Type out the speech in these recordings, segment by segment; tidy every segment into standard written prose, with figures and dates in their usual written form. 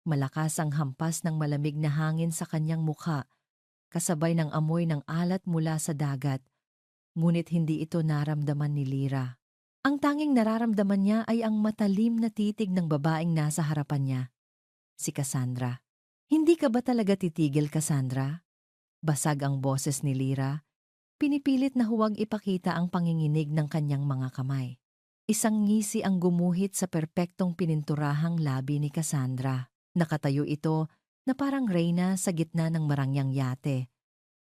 Malakas ang hampas ng malamig na hangin sa kanyang mukha, kasabay ng amoy ng alat mula sa dagat, ngunit hindi ito naramdaman ni Lyra. Ang tanging nararamdaman niya ay ang matalim na titig ng babaeng nasa harapan niya, si Cassandra. Hindi ka ba talaga titigil, Cassandra? Basag ang boses ni Lyra, pinipilit na huwag ipakita ang panginginig ng kanyang mga kamay. Isang ngisi ang gumuhit sa perpektong pininturahang labi ni Cassandra. Nakatayo ito na parang reyna sa gitna ng marangyang yate,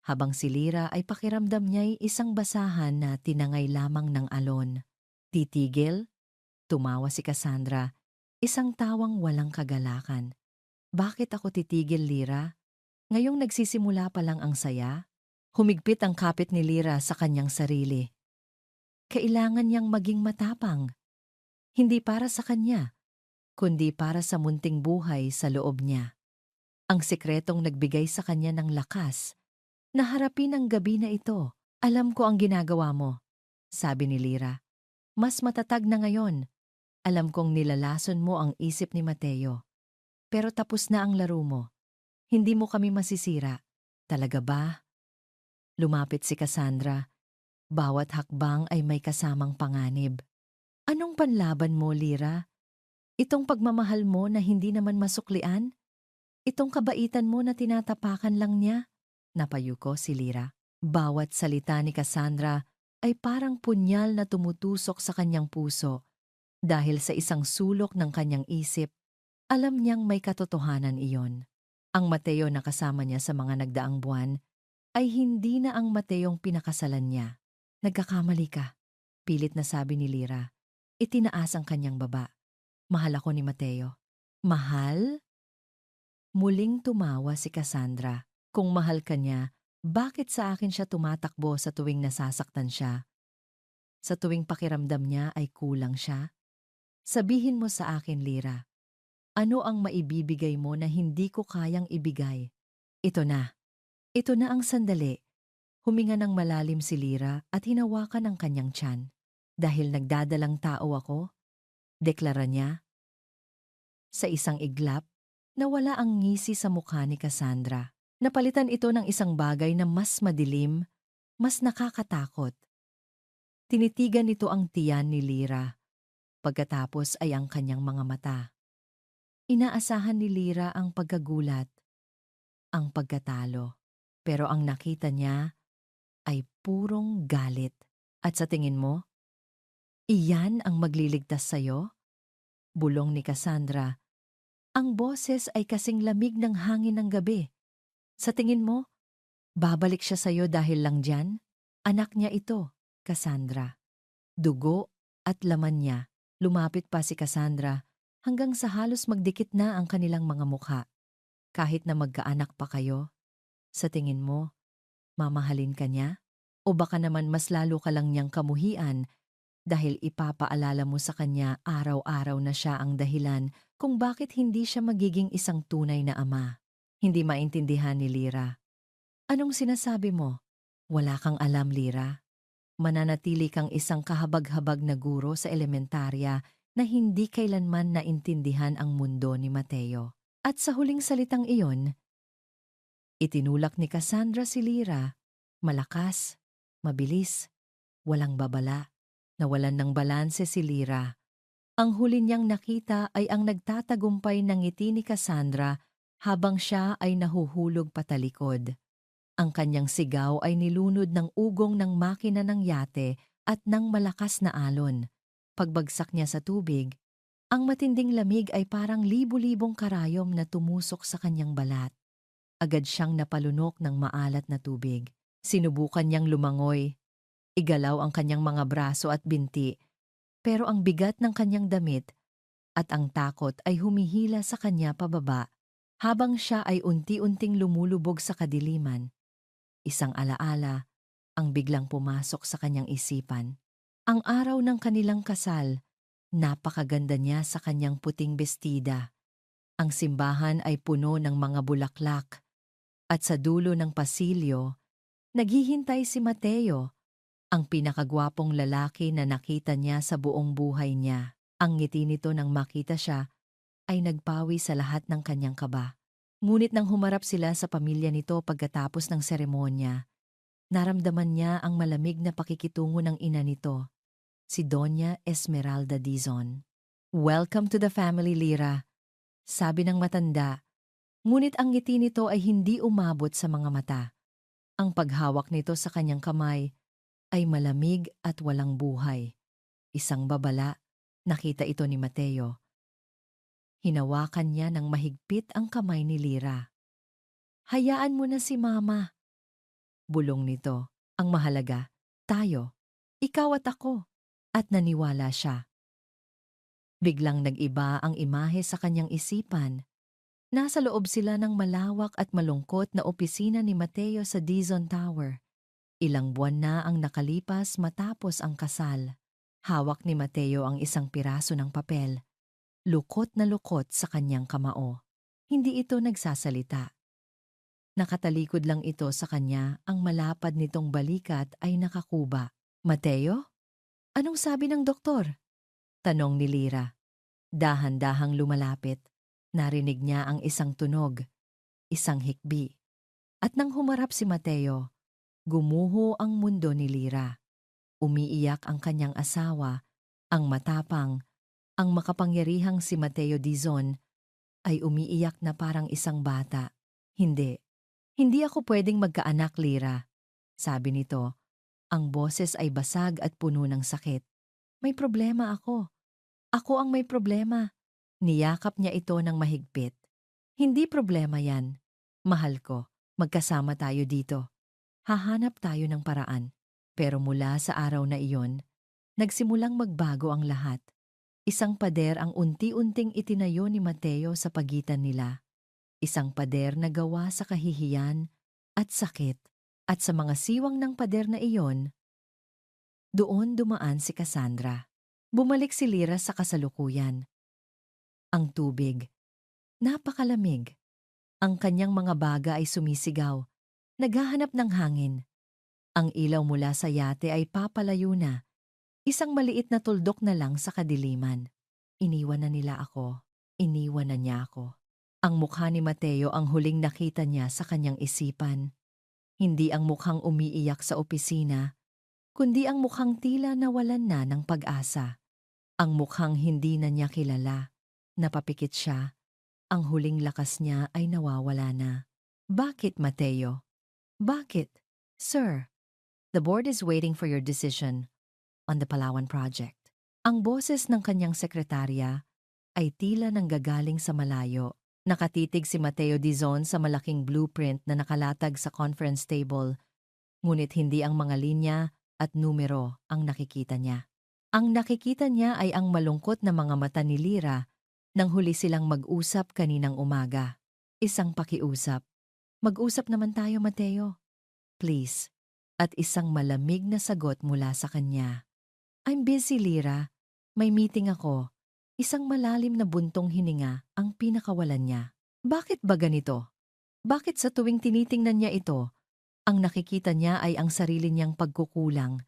habang si Lyra ay pakiramdam niya'y isang basahan na tinangay lamang ng alon. Titigil? Tumawa si Cassandra, isang tawang walang kagalakan. Bakit ako titigil, Lyra? Ngayong nagsisimula pa lang ang saya? Humigpit ang kapit ni Lyra sa kanyang sarili. Kailangan niyang maging matapang. Hindi para sa kanya, kundi para sa munting buhay sa loob niya. Ang sikretong nagbigay sa kanya ng lakas na harapin ang gabi na ito. Alam ko ang ginagawa mo, sabi ni Lyra. Mas matatag na ngayon. Alam kong nilalason mo ang isip ni Mateo. Pero tapos na ang laro mo. Hindi mo kami masisira. Talaga ba? Lumapit si Cassandra. Bawat hakbang ay may kasamang panganib. Anong panlaban mo, Lyra? Itong pagmamahal mo na hindi naman masuklian? Itong kabaitan mo na tinatapakan lang niya? Napayuko si Lyra. Bawat salita ni Cassandra ay parang punyal na tumutusok sa kanyang puso. Dahil sa isang sulok ng kanyang isip, alam niyang may katotohanan iyon. Ang Mateo na kasama niya sa mga nagdaang buwan ay hindi na ang Mateong pinakasalan niya. Nagkakamali ka, pilit na sabi ni Lyra. Itinaas ang kanyang baba. Mahal ako ni Mateo. Mahal? Muling tumawa si Cassandra. Kung mahal ka niya, bakit sa akin siya tumatakbo sa tuwing nasasaktan siya? Sa tuwing pakiramdam niya ay kulang siya? Sabihin mo sa akin, Lyra, ano ang maibibigay mo na hindi ko kayang ibigay? Ito na. Ito na ang sandali. Huminga ng malalim si Lyra at hinawakan ang kanyang tiyan. Dahil nagdadalang tao ako, deklara niya. Sa isang iglap, nawala ang ngisi sa mukha ni Cassandra. Napalitan ito ng isang bagay na mas madilim, mas nakakatakot. Tinitigan nito ang tiyan ni Lyra, pagkatapos ay ang kanyang mga mata. Inaasahan ni Lyra ang pagkagulat, ang pagkatalo. Pero ang nakita niya ay purong galit. At sa tingin mo, iyan ang magliligtas sa'yo? Bulong ni Cassandra. Ang boses ay kasing lamig ng hangin ng gabi. Sa tingin mo, babalik siya sa'yo dahil lang dyan? Anak niya ito, Cassandra. Dugo at laman niya. Lumapit pa si Cassandra hanggang sa halos magdikit na ang kanilang mga mukha. Kahit na magkaanak pa kayo, sa tingin mo, mamahalin ka niya? O baka naman mas lalo ka lang niyang kamuhian dahil ipapaalala mo sa kanya araw-araw na siya ang dahilan kung bakit hindi siya magiging isang tunay na ama. Hindi maintindihan ni Lyra. Anong sinasabi mo? Wala kang alam, Lyra. Mananatili kang isang kahabag-habag na guro sa elementarya na hindi kailanman naintindihan ang mundo ni Mateo. At sa huling salitang iyon, itinulak ni Cassandra si Lyra, malakas, mabilis, walang babala. Nawalan ng balanse si Lyra. Ang huli niyang nakita ay ang nagtatagumpay ng ngiti ni Cassandra habang siya ay nahuhulog patalikod. Ang kanyang sigaw ay nilunod ng ugong ng makina ng yate at ng malakas na alon. Pagbagsak niya sa tubig, ang matinding lamig ay parang libu-libong karayom na tumusok sa kanyang balat. Agad siyang napalunok ng maalat na tubig. Sinubukan niyang lumangoy. Igalaw ang kanyang mga braso at binti, pero ang bigat ng kanyang damit at ang takot ay humihila sa kanya pababa habang siya ay unti-unting lumulubog sa kadiliman. Isang alaala ang biglang pumasok sa kanyang isipan. Ang araw ng kanilang kasal, napakaganda niya sa kanyang puting bestida. Ang simbahan ay puno ng mga bulaklak at sa dulo ng pasilyo, naghihintay si Mateo, ang pinakagwapong lalaki na nakita niya sa buong buhay niya. Ang ngiti nito nang makita siya ay nagpawi sa lahat ng kanyang kaba. Ngunit nang humarap sila sa pamilya nito pagkatapos ng seremonya, naramdaman niya ang malamig na pakikitungo ng ina nito, si Doña Esmeralda Dizon. "Welcome to the family, Lira," sabi ng matanda, ngunit ang ngiti nito ay hindi umabot sa mga mata. Ang paghawak nito sa kanyang kamay ay malamig at walang buhay. Isang babala, nakita ito ni Mateo. Hinawakan niya ng mahigpit ang kamay ni Lira. "Hayaan mo na si Mama," bulong nito. "Ang mahalaga, tayo, ikaw at ako." At naniwala siya. Biglang nag-iba ang imahe sa kanyang isipan. Nasa loob sila ng malawak at malungkot na opisina ni Mateo sa Dizon Tower. Ilang buwan na ang nakalipas matapos ang kasal. Hawak ni Mateo ang isang piraso ng papel. Lukot na lukot sa kanyang kamao. Hindi ito nagsasalita. Nakatalikod lang ito sa kanya, ang malapad nitong balikat ay nakakuba. "Mateo? Anong sabi ng doktor?" tanong ni Lira. Dahan-dahang lumalapit. Narinig niya ang isang tunog, isang hikbi. At nang humarap si Mateo, gumuho ang mundo ni Lira. Umiiyak ang kanyang asawa, ang matapang, ang makapangyarihang si Mateo Dizon ay umiiyak na parang isang bata. "Hindi, hindi ako pwedeng magkaanak, Lira," sabi nito. Ang boses ay basag at puno ng sakit. "May problema ako. Ako ang may problema." Niyakap niya ito ng mahigpit. "Hindi problema yan. Mahal ko, magkasama tayo dito. Hahanap tayo ng paraan." Pero mula sa araw na iyon, nagsimulang magbago ang lahat. Isang pader ang unti-unting itinayo ni Mateo sa pagitan nila. Isang pader na gawa sa kahihiyan at sakit. At sa mga siwang ng pader na iyon, doon dumaan si Cassandra. Bumalik si Lira sa kasalukuyan. Ang tubig, napakalamig. Ang kanyang mga baga ay sumisigaw, naghahanap ng hangin. Ang ilaw mula sa yate ay papalayo na, isang maliit na tuldok na lang sa kadiliman. Iniwan na nila ako, iniwan na niya ako. Ang mukha ni Mateo ang huling nakita niya sa kanyang isipan. Hindi ang mukhang umiiyak sa opisina, kundi ang mukhang tila nawalan na ng pag-asa. Ang mukhang hindi na niya kilala. Napapikit siya. Ang huling lakas niya ay nawawala na. "Bakit, Mateo? Bakit?" "Sir, the board is waiting for your decision on the Palawan project." Ang boses ng kanyang sekretarya ay tila nanggagaling sa malayo. Nakatitig si Mateo Dizon sa malaking blueprint na nakalatag sa conference table, ngunit hindi ang mga linya at numero ang nakikita niya. Ang nakikita niya ay ang malungkot na mga mata ni Lira nang huli silang mag-usap kaninang umaga. Isang pakiusap. "Mag-usap naman tayo, Mateo. Please." At isang malamig na sagot mula sa kanya. "I'm busy, Lira. May meeting ako." Isang malalim na buntong hininga ang pinakawalan niya. Bakit ba ganito? Bakit sa tuwing tinitingnan niya ito, ang nakikita niya ay ang sarili niyang pagkukulang?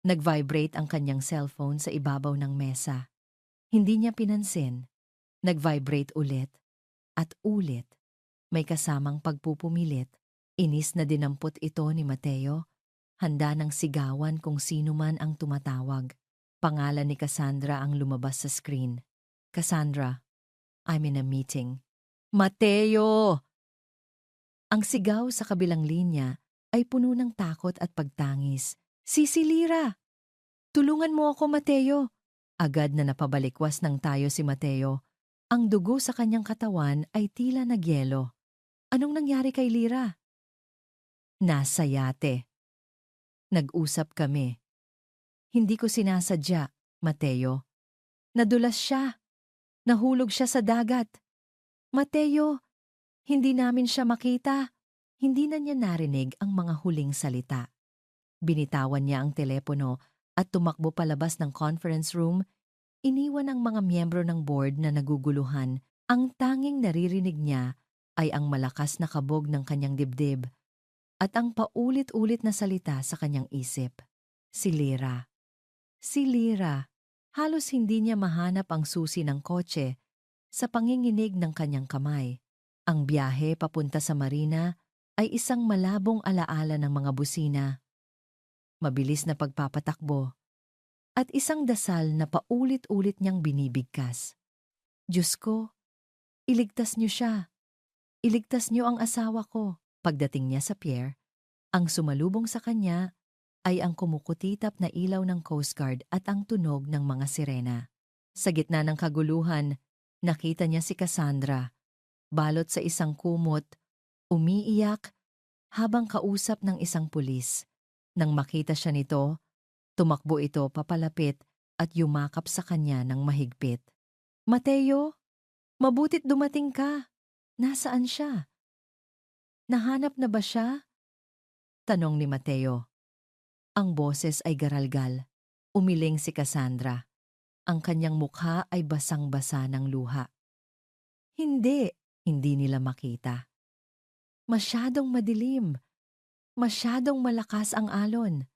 Nag-vibrate ang kanyang cellphone sa ibabaw ng mesa. Hindi niya pinansin. Nag-vibrate ulit at ulit. May kasamang pagpupumilit. Inis na dinampot ito ni Mateo. Handa ng sigawan kung sino man ang tumatawag. Pangalan ni Cassandra ang lumabas sa screen. "Cassandra, I'm in a meeting." "Mateo!" Ang sigaw sa kabilang linya ay puno ng takot at pagtangis. "Si Lira! Tulungan mo ako, Mateo!" Agad na napabalikwas ng tayo si Mateo. Ang dugo sa kanyang katawan ay tila nagyelo. "Anong nangyari kay Lira?" "Nasa yate. Nag-usap kami. Hindi ko sinasadya, Mateo. Nadulas siya. Nahulog siya sa dagat. Mateo, hindi namin siya makita." Hindi na niya narinig ang mga huling salita. Binitawan niya ang telepono at tumakbo palabas ng conference room. Iniwan ang mga miyembro ng board na naguguluhan. Ang tanging naririnig niya ay ang malakas na kabog ng kanyang dibdib at ang paulit-ulit na salita sa kanyang isip. Si Lira. Si Lira. Halos hindi niya mahanap ang susi ng kotse sa panginginig ng kanyang kamay. Ang biyahe papunta sa marina ay isang malabong alaala ng mga busina, mabilis na pagpapatakbo, at isang dasal na paulit-ulit niyang binibigkas. Diyos ko, iligtas niyo siya. Iligtas niyo ang asawa ko. Pagdating niya sa pier, ang sumalubong sa kanya ay ang kumukutitap na ilaw ng Coast Guard at ang tunog ng mga sirena. Sa gitna ng kaguluhan, nakita niya si Cassandra, balot sa isang kumot, umiiyak habang kausap ng isang pulis. Nang makita siya nito, tumakbo ito papalapit at yumakap sa kanya ng mahigpit. Mateo, mabutit dumating ka. Nasaan siya? Nahanap na ba siya? Tanong ni Mateo. Ang boses ay garalgal. Umiling si Cassandra. Ang kanyang mukha ay basang-basa ng luha. Hindi, hindi nila makita. Masyadong madilim. Masyadong malakas ang alon.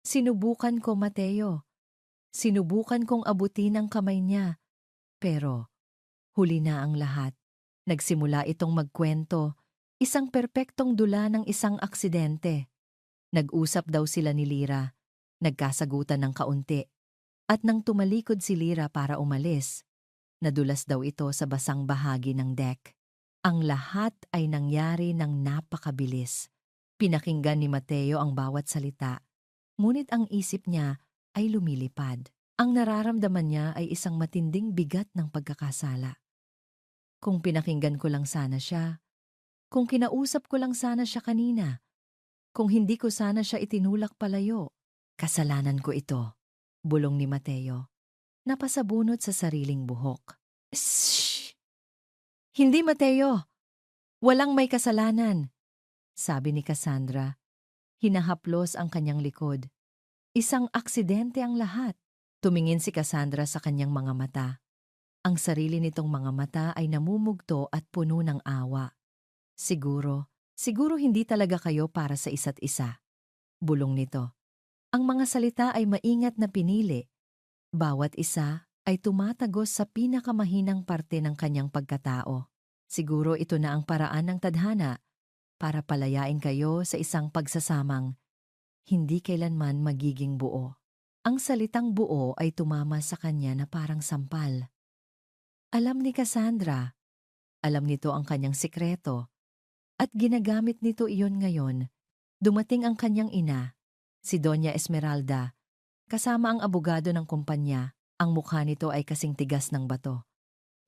Sinubukan ko, Mateo. Sinubukan kong abutin ang kamay niya. Pero huli na ang lahat. Nagsimula itong magkwento, isang perpektong dula ng isang aksidente. Nag-usap daw sila ni Lira, nagkasagutan ng kaunti. At nang tumalikod si Lira para umalis, nadulas daw ito sa basang bahagi ng deck. Ang lahat ay nangyari ng napakabilis. Pinakinggan ni Mateo ang bawat salita, ngunit ang isip niya ay lumilipad. Ang nararamdaman niya ay isang matinding bigat ng pagkakasala. Kung pinakinggan ko lang sana siya, kung kinausap ko lang sana siya kanina, kung hindi ko sana siya itinulak palayo, kasalanan ko ito, bulong ni Mateo, napasabunot sa sariling buhok. Shh! Hindi, Mateo! Walang may kasalanan, sabi ni Cassandra. Hinahaplos ang kanyang likod. Isang aksidente ang lahat. Tumingin si Cassandra sa kanyang mga mata. Ang sarili nitong mga mata ay namumugto at puno ng awa. Siguro hindi talaga kayo para sa isa't isa. Bulong nito. Ang mga salita ay maingat na pinili. Bawat isa ay tumatagos sa pinakamahinang parte ng kanyang pagkatao. Siguro ito na ang paraan ng tadhana para palayain kayo sa isang pagsasamang hindi kailanman magiging buo. Ang salitang buo ay tumama sa kanya na parang sampal. Alam ni Cassandra, alam nito ang kanyang sikreto, at ginagamit nito iyon ngayon. Dumating ang kanyang ina, si Doña Esmeralda, kasama ang abogado ng kumpanya. Ang mukha nito ay kasing tigas ng bato.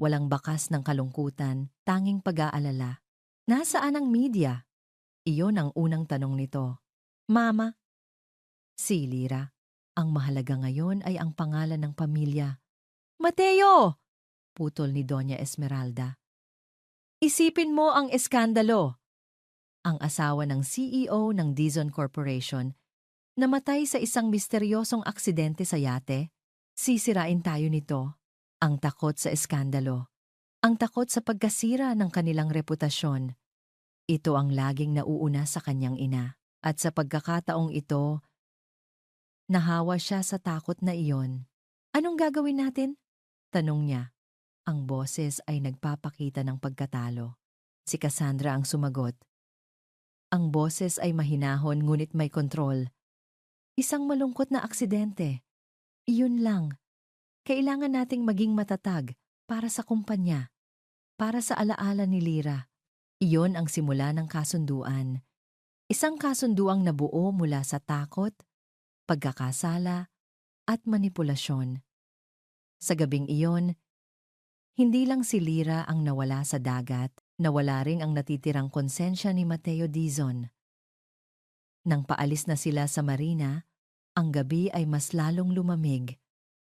Walang bakas ng kalungkutan, tanging pag-aalala. Nasaan ang media? Iyon ang unang tanong nito. Mama? Si Lira. Ang mahalaga ngayon ay ang pangalan ng pamilya. Mateo! Putol ni Doña Esmeralda. Isipin mo ang eskandalo. Ang asawa ng CEO ng Dizon Corporation namatay sa isang misteryosong aksidente sa yate. Sisirain tayo nito. Ang takot sa eskandalo. Ang takot sa pagkasira ng kanilang reputasyon. Ito ang laging nauuna sa kanyang ina. At sa pagkakataong ito, nahawa siya sa takot na iyon. Anong gagawin natin? Tanong niya. Ang boses ay nagpapakita ng pagkatalo. Si Cassandra ang sumagot. Ang boses ay mahinahon ngunit may kontrol. Isang malungkot na aksidente. Iyon lang. Kailangan nating maging matatag para sa kumpanya, para sa alaala ni Lira. Iyon ang simula ng kasunduan. Isang kasunduang nabuo mula sa takot, pagkakasala, at manipulasyon. Sa gabing iyon, hindi lang si Lira ang nawala sa dagat, nawala rin ang natitirang konsensya ni Mateo Dizon. Nang paalis na sila sa marina, ang gabi ay mas lalong lumamig,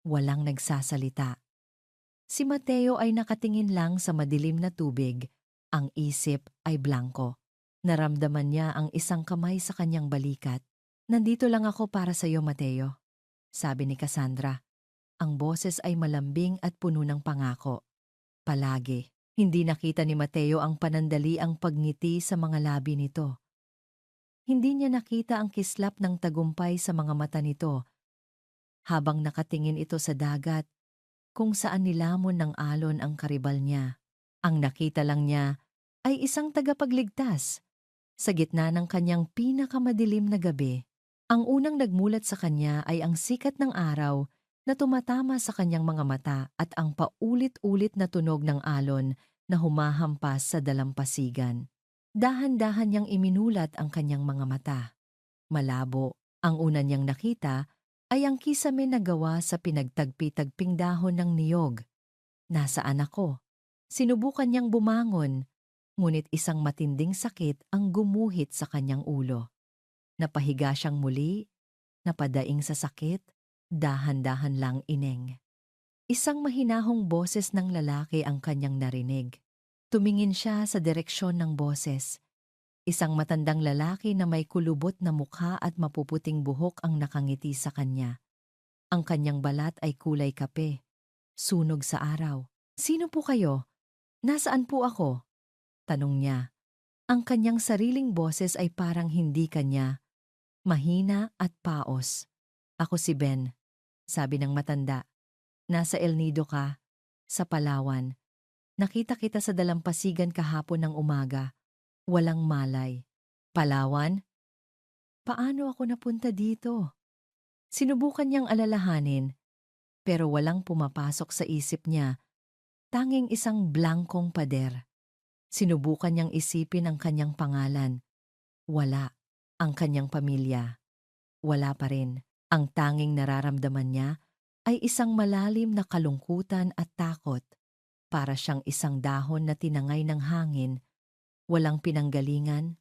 walang nagsasalita. Si Mateo ay nakatingin lang sa madilim na tubig, ang isip ay blanko. Naramdaman niya ang isang kamay sa kanyang balikat. Nandito lang ako para sa iyo, Mateo, sabi ni Cassandra. Ang boses ay malambing at puno ng pangako. Palagi, hindi nakita ni Mateo ang panandaliang pagngiti sa mga labi nito. Hindi niya nakita ang kislap ng tagumpay sa mga mata nito. Habang nakatingin ito sa dagat, kung saan nilamon ng alon ang karibal niya. Ang nakita lang niya ay isang tagapagligtas sa gitna ng kanyang pinakamadilim na gabi. Ang unang nagmulat sa kanya ay ang sikat ng araw na tumatama sa kanyang mga mata at ang paulit-ulit na tunog ng alon na humahampas sa dalampasigan. Dahan-dahan niyang iminulat ang kanyang mga mata. Malabo, ang una niyang nakita ay ang kisame na gawa sa pinagtagpi-tagping dahon ng niyog. Nasaan ako? Sinubukan niyang bumangon, ngunit isang matinding sakit ang gumuhit sa kanyang ulo. Napahiga siyang muli, napadaing sa sakit, dahan-dahan lang ineng. Isang mahinahong boses ng lalaki ang kanyang narinig. Tumingin siya sa direksyon ng boses. Isang matandang lalaki na may kulubot na mukha at mapuputing buhok ang nakangiti sa kanya. Ang kanyang balat ay kulay kape, sunog sa araw. "Sino po kayo? Nasaan po ako?" tanong niya. Ang kanyang sariling boses ay parang hindi kanya, mahina at paos. "Ako si Ben," sabi ng matanda. "Nasa El Nido ka, sa Palawan. Nakita kita sa dalampasigan kahapon ng umaga. Walang malay." "Palawan? Paano ako napunta dito?" Sinubukan niyang alalahanin, pero walang pumapasok sa isip niya, tanging isang blankong pader. Sinubukan niyang isipin ang kanyang pangalan. Wala. Ang kanyang pamilya. Wala pa rin. Ang tanging nararamdaman niya ay isang malalim na kalungkutan at takot. Para siyang isang dahon na tinangay ng hangin, walang pinanggalingan,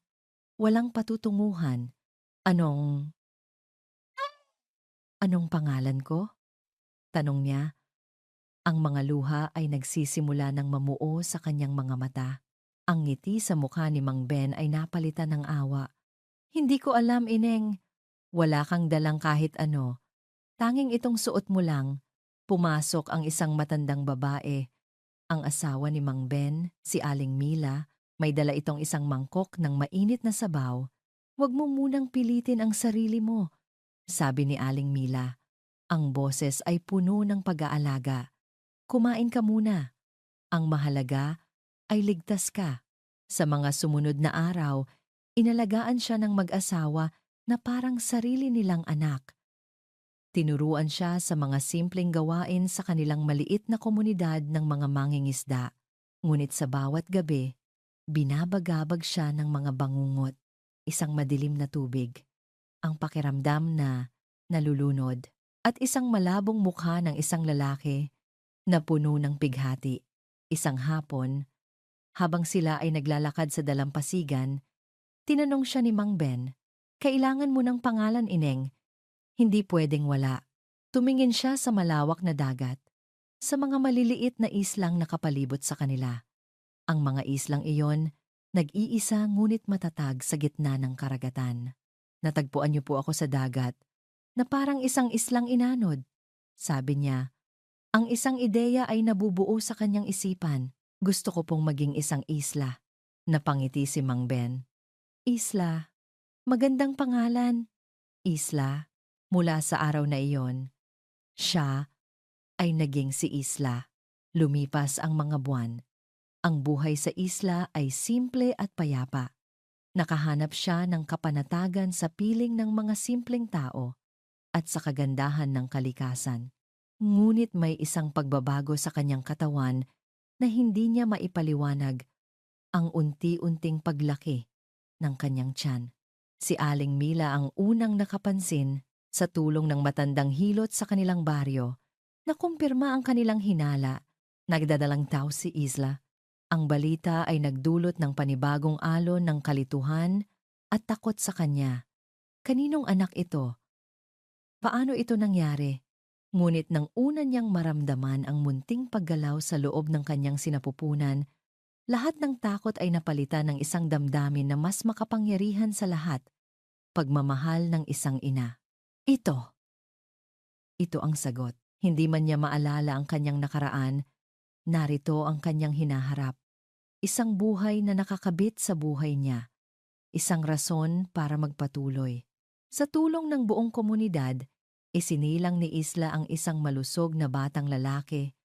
walang patutunguhan. Anong Anong pangalan ko?" tanong niya. Ang mga luha ay nagsisimula ng mamuo sa kanyang mga mata. Ang ngiti sa mukha ni Mang Ben ay napalitan ng awa. "Hindi ko alam, Ineng. Wala kang dalang kahit ano. Tanging itong suot mo lang." Pumasok ang isang matandang babae, ang asawa ni Mang Ben, si Aling Mila. May dala itong isang mangkok ng mainit na sabaw. "Huwag mo munang pilitin ang sarili mo," sabi ni Aling Mila. Ang boses ay puno ng pag-aalaga. "Kumain ka muna. Ang mahalaga ay ligtas ka." Sa mga sumunod na araw, inalagaan siya ng mag-asawa na parang sarili nilang anak. Tinuruan siya sa mga simpleng gawain sa kanilang maliit na komunidad ng mga mangingisda. Ngunit sa bawat gabi, binabagabag siya ng mga bangungot, isang madilim na tubig, ang pakiramdam na nalulunod, at isang malabong mukha ng isang lalaki na puno ng pighati. Isang hapon, habang sila ay naglalakad sa dalampasigan, tinanong siya ni Mang Ben, "Kailangan mo ng pangalan, Ineng. Hindi pwedeng wala." Tumingin siya sa malawak na dagat, sa mga maliliit na islang nakapalibot sa kanila. Ang mga islang iyon, nag-iisa ngunit matatag sa gitna ng karagatan. "Natagpuan niyo po ako sa dagat, na parang isang islang inanod," sabi niya. Ang isang ideya ay nabubuo sa kanyang isipan. "Gusto ko pong maging isang isla." Napangiti si Mang Ben. "Isla? Magandang pangalan." Isla. Mula sa araw na iyon, siya ay naging si Isla. Lumipas ang mga buwan. Ang buhay sa isla ay simple at payapa. Nakahanap siya ng kapanatagan sa piling ng mga simpleng tao at sa kagandahan ng kalikasan. Ngunit may isang pagbabago sa kanyang katawan na hindi niya maipaliwanag, ang unti-unting paglaki ng kanyang tiyan. Si Aling Mila ang unang nakapansin sa tulong ng matandang hilot sa kanilang baryo na kumpirma ang kanilang hinala. Nagdadalang tao si Isla. Ang balita ay nagdulot ng panibagong alon ng kalituhan at takot sa kanya. Kaninong anak ito? Paano ito nangyari? Ngunit nang una niyang maramdaman ang munting paggalaw sa loob ng kanyang sinapupunan, lahat ng takot ay napalitan ng isang damdamin na mas makapangyarihan sa lahat, pagmamahal ng isang ina. Ito ang sagot. Hindi man niya maalala ang kanyang nakaraan, narito ang kanyang hinaharap. Isang buhay na nakakabit sa buhay niya. Isang rason para magpatuloy. Sa tulong ng buong komunidad, isinilang ni Isla ang isang malusog na batang lalaki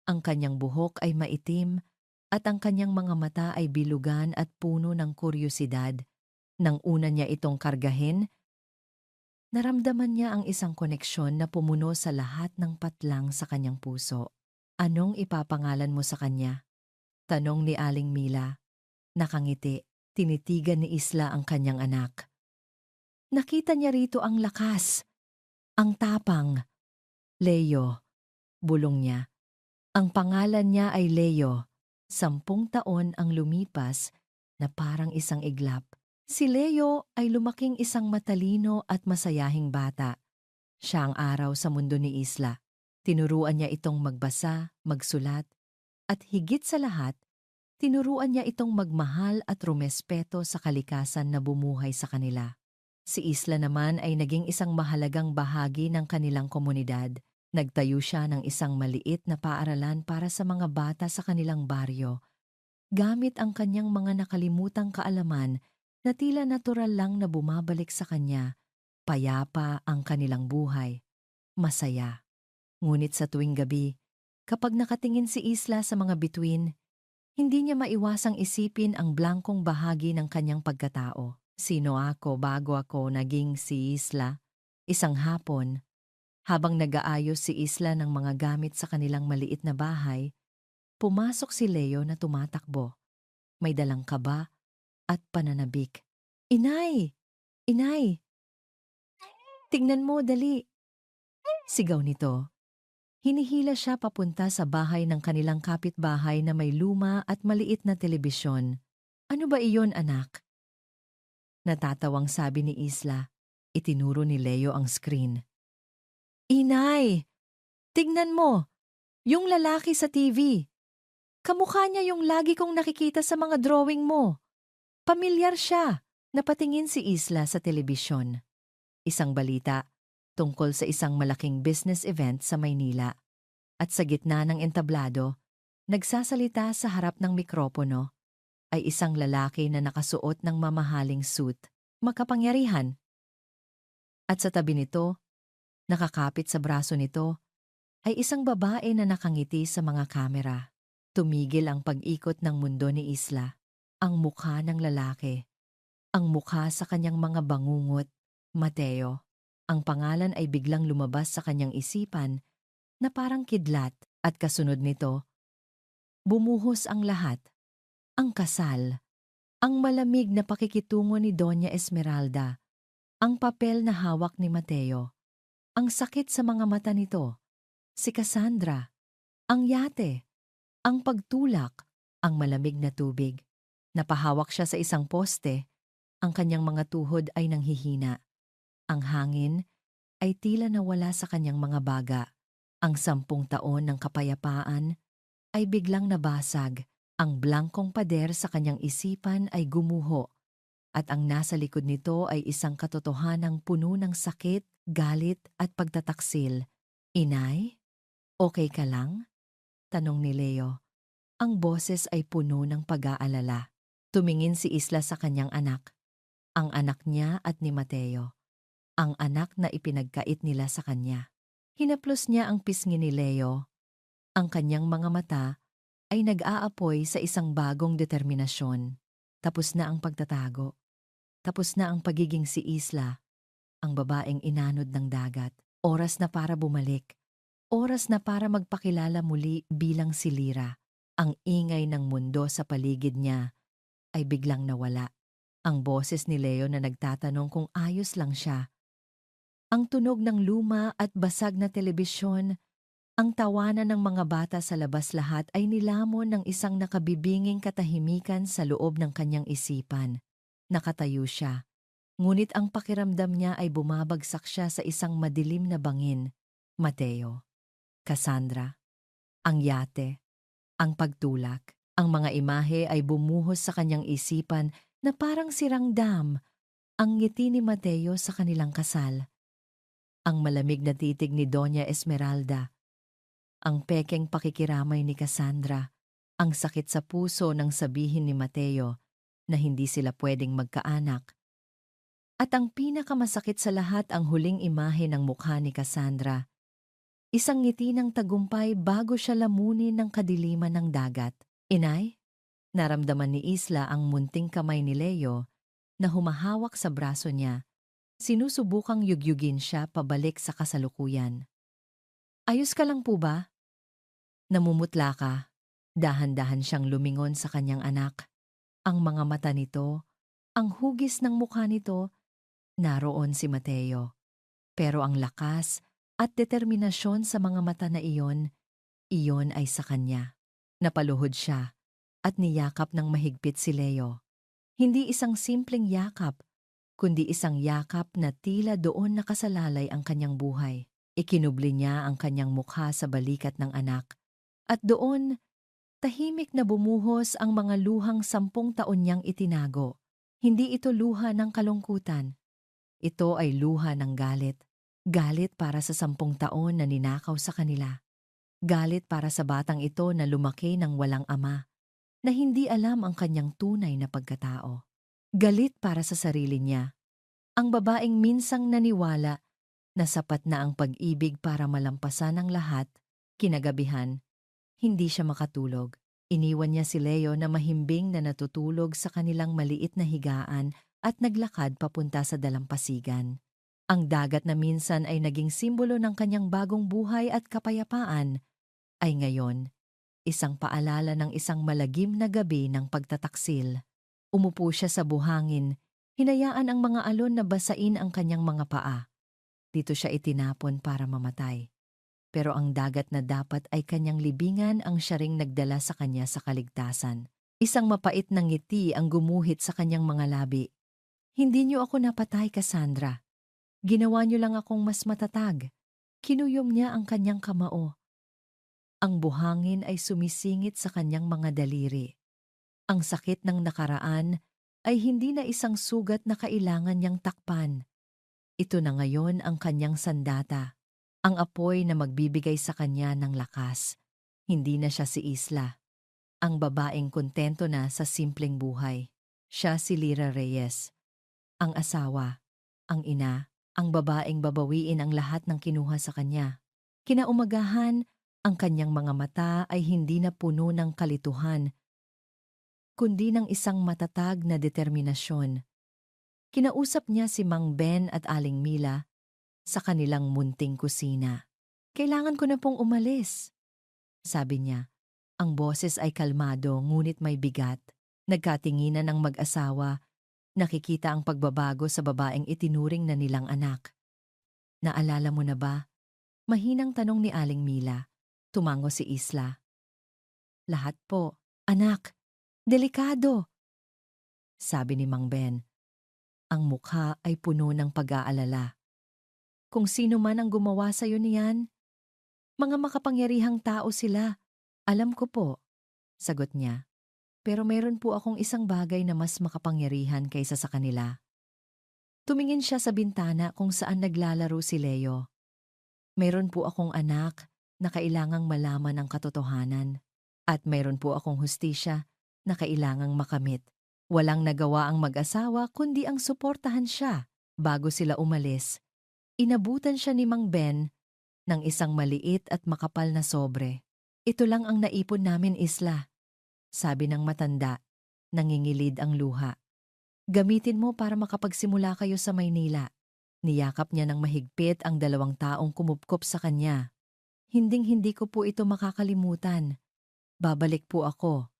Ang kanyang buhok ay maitim at ang kanyang mga mata ay bilugan at puno ng kuryosidad. Nang una niya itong kargahin, naramdaman niya ang isang koneksyon na pumuno sa lahat ng patlang sa kanyang puso. Anong ipapangalan mo sa kanya? Tanong ni Aling Mila. Nakangiti, tinitigan ni Isla ang kanyang anak. Nakita niya rito ang lakas, ang tapang. Leo, bulong niya. Ang pangalan niya ay Leo. 10 taon ang lumipas na parang isang iglap. Si Leo ay lumaking isang matalino at masayahing bata. Siya ang araw sa mundo ni Isla. Tinuruan niya itong magbasa, magsulat, at higit sa lahat, tinuruan niya itong magmahal at rumespeto sa kalikasan na bumuhay sa kanila. Si Isla naman ay naging isang mahalagang bahagi ng kanilang komunidad. Nagtayo siya ng isang maliit na paaralan para sa mga bata sa kanilang baryo, gamit ang kanyang mga nakalimutang kaalaman na tila natural lang na bumabalik sa kanya. Payapa ang kanilang buhay, masaya. Ngunit sa tuwing gabi, kapag nakatingin si Isla sa mga bituin, hindi niya maiwasang isipin ang blankong bahagi ng kanyang pagkatao. Sino ako bago ako naging si Isla? Isang hapon, habang nag-aayos si Isla ng mga gamit sa kanilang maliit na bahay, pumasok si Leo na tumatakbo. May dalang kaba at pananabik. Inay! Inay! Tignan mo, dali! Sigaw nito. Hinihila siya papunta sa bahay ng kanilang kapitbahay na may luma at maliit na telebisyon. Ano ba iyon, anak? Natatawang sabi ni Isla. Itinuro ni Leo ang screen. Inay! Tignan mo! Yung lalaki sa TV. Kamukha niya yung lagi kong nakikita sa mga drawing mo. Pamilyar siya. Napatingin si Isla sa telebisyon. Isang balita tungkol sa isang malaking business event sa Maynila. At sa gitna ng entablado, nagsasalita sa harap ng mikropono, ay isang lalaki na nakasuot ng mamahaling suit, makapangyarihan. At sa tabi nito, nakakapit sa braso nito, ay isang babae na nakangiti sa mga kamera. Tumigil ang pag-ikot ng mundo ni Isla. Ang mukha ng lalaki. Ang mukha sa kanyang mga bangungot, Mateo. Ang pangalan ay biglang lumabas sa kanyang isipan na parang kidlat at kasunod nito, bumuhos ang lahat. Ang kasal. Ang malamig na pakikitungo ni Doña Esmeralda. Ang papel na hawak ni Mateo. Ang sakit sa mga mata nito. Si Cassandra. Ang yate. Ang pagtulak. Ang malamig na tubig. Napahawak siya sa isang poste. Ang kanyang mga tuhod ay nanghihina. Ang hangin ay tila nawala sa kanyang mga baga. Ang 10 taon ng kapayapaan ay biglang nabasag. Ang blankong pader sa kanyang isipan ay gumuho. At ang nasa likod nito ay isang katotohanang puno ng sakit, galit at pagtataksil. Inay? Okay ka lang? Tanong ni Leo. Ang boses ay puno ng pag-aalala. Tumingin si Isla sa kanyang anak. Ang anak niya at ni Mateo. Ang anak na ipinagkait nila sa kanya. Hinaplos niya ang pisngi ni Leo. Ang kanyang mga mata ay nag-aapoy sa isang bagong determinasyon. Tapos na ang pagtatago. Tapos na ang pagiging si Isla, ang babaeng inanod ng dagat. Oras na para bumalik. Oras na para magpakilala muli bilang si Lira. Ang ingay ng mundo sa paligid niya ay biglang nawala. Ang boses ni Leo na nagtatanong kung ayos lang siya. Ang tunog ng luma at basag na telebisyon, ang tawanan ng mga bata sa labas lahat ay nilamon ng isang nakabibinging katahimikan sa loob ng kanyang isipan. Nakatayo siya, ngunit ang pakiramdam niya ay bumabagsak siya sa isang madilim na bangin. Mateo, Cassandra, ang yate, ang pagtulak. Ang mga imahe ay bumuhos sa kanyang isipan na parang sirang dam. Ang ngiti ni Mateo sa kanilang kasal. Ang malamig na titig ni Doña Esmeralda. Ang pekeng pakikiramay ni Cassandra. Ang sakit sa puso nang sabihin ni Mateo na hindi sila pwedeng magkaanak. At ang pinakamasakit sa lahat ang huling imahe ng mukha ni Cassandra. Isang ngiti ng tagumpay bago siya lamunin ng kadiliman ng dagat. Inay, naramdaman ni Isla ang munting kamay ni Leo na humahawak sa braso niya. Sinusubukang yugyugin siya pabalik sa kasalukuyan. Ayos ka lang po ba? Namumutla ka. Dahan-dahan siyang lumingon sa kanyang anak. Ang mga mata nito, ang hugis ng mukha nito, naroon si Mateo. Pero ang lakas at determinasyon sa mga mata na iyon ay sa kanya. Napaluhod siya at niyakap ng mahigpit si Leo. Hindi isang simpleng yakap, kundi isang yakap na tila doon nakasalalay ang kanyang buhay. Ikinubli niya ang kanyang mukha sa balikat ng anak. At doon, tahimik na bumuhos ang mga luhang 10 taon niyang itinago. Hindi ito luha ng kalungkutan. Ito ay luha ng galit. Galit para sa 10 taon na ninakaw sa kanila. Galit para sa batang ito na lumaki ng walang ama, na hindi alam ang kanyang tunay na pagkatao. Galit para sa sarili niya. Ang babaeng minsang naniwala na sapat na ang pag-ibig para malampasan ang lahat. Kinagabihan, hindi siya makatulog. Iniwan niya si Leo na mahimbing na natutulog sa kanilang maliit na higaan at naglakad papunta sa dalampasigan. Ang dagat na minsan ay naging simbolo ng kanyang bagong buhay at kapayapaan, ay ngayon, isang paalala ng isang malagim na gabi ng pagtataksil. Umupo siya sa buhangin, hinayaan ang mga alon na basain ang kanyang mga paa. Dito siya itinapon para mamatay. Pero ang dagat na dapat ay kanyang libingan ang siya ring nagdala sa kanya sa kaligtasan. Isang mapait na ngiti ang gumuhit sa kanyang mga labi. Hindi niyo ako napatay, Cassandra. Ginawa niyo lang akong mas matatag. Kinuyom niya ang kanyang kamao. Ang buhangin ay sumisingit sa kanyang mga daliri. Ang sakit ng nakaraan ay hindi na isang sugat na kailangan niyang takpan. Ito na ngayon ang kanyang sandata, ang apoy na magbibigay sa kanya ng lakas. Hindi na siya si Isla, ang babaeng kontento na sa simpleng buhay. Siya si Lyra Reyes, ang asawa, ang ina, ang babaeng babawiin ang lahat ng kinuha sa kanya. Kinaumagahan, ang kanyang mga mata ay hindi na puno ng kalituhan, kundi ng isang matatag na determinasyon. Kinausap niya si Mang Ben at Aling Mila sa kanilang munting kusina. Kailangan ko na pong umalis, sabi niya. Ang boses ay kalmado ngunit may bigat. Nagkatinginan ng mag-asawa, nakikita ang pagbabago sa babaeng itinuring na nilang anak. Naalala mo na ba? Mahinang tanong ni Aling Mila. Tumango si Isla. Lahat po. Anak, delikado, sabi ni Mang Ben. Ang mukha ay puno ng pag-aalala. Kung sino man ang gumawa sa'yo niyan, mga makapangyarihang tao sila. Alam ko po, sagot niya. Pero meron po akong isang bagay na mas makapangyarihan kaysa sa kanila. Tumingin siya sa bintana kung saan naglalaro si Leo. Meron po akong anak na kailangang malaman ang katotohanan. At meron po akong hustisya na kailangang makamit. Walang nagawa ang mag-asawa kundi ang suportahan siya. Bago sila umalis, inabutan siya ni Mang Ben ng isang maliit at makapal na sobre. Ito lang ang naipon namin, Isla, sabi ng matanda, nangingilid ang luha. Gamitin mo para makapagsimula kayo sa Maynila. Niyakap niya ng mahigpit ang 2 taong kumupkop sa kanya. Hinding-hindi ko po ito makakalimutan. Babalik po ako.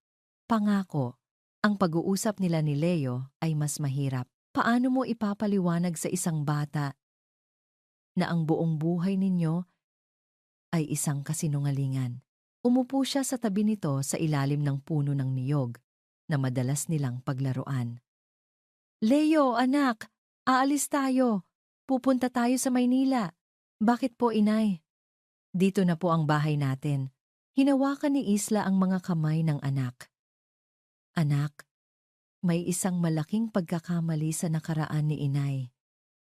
Pangako. Ang pag-uusap nila ni Leo ay mas mahirap. Paano mo ipapaliwanag sa isang bata na ang buong buhay ninyo ay isang kasinungalingan? Umupo siya sa tabi nito sa ilalim ng puno ng niyog na madalas nilang paglaruan. Leo, anak, aalis tayo. Pupunta tayo sa Maynila. Bakit po, inay? Dito na po ang bahay natin. Hinawakan ni Isla ang mga kamay ng anak. Anak, may isang malaking pagkakamali sa nakaraan ni inay.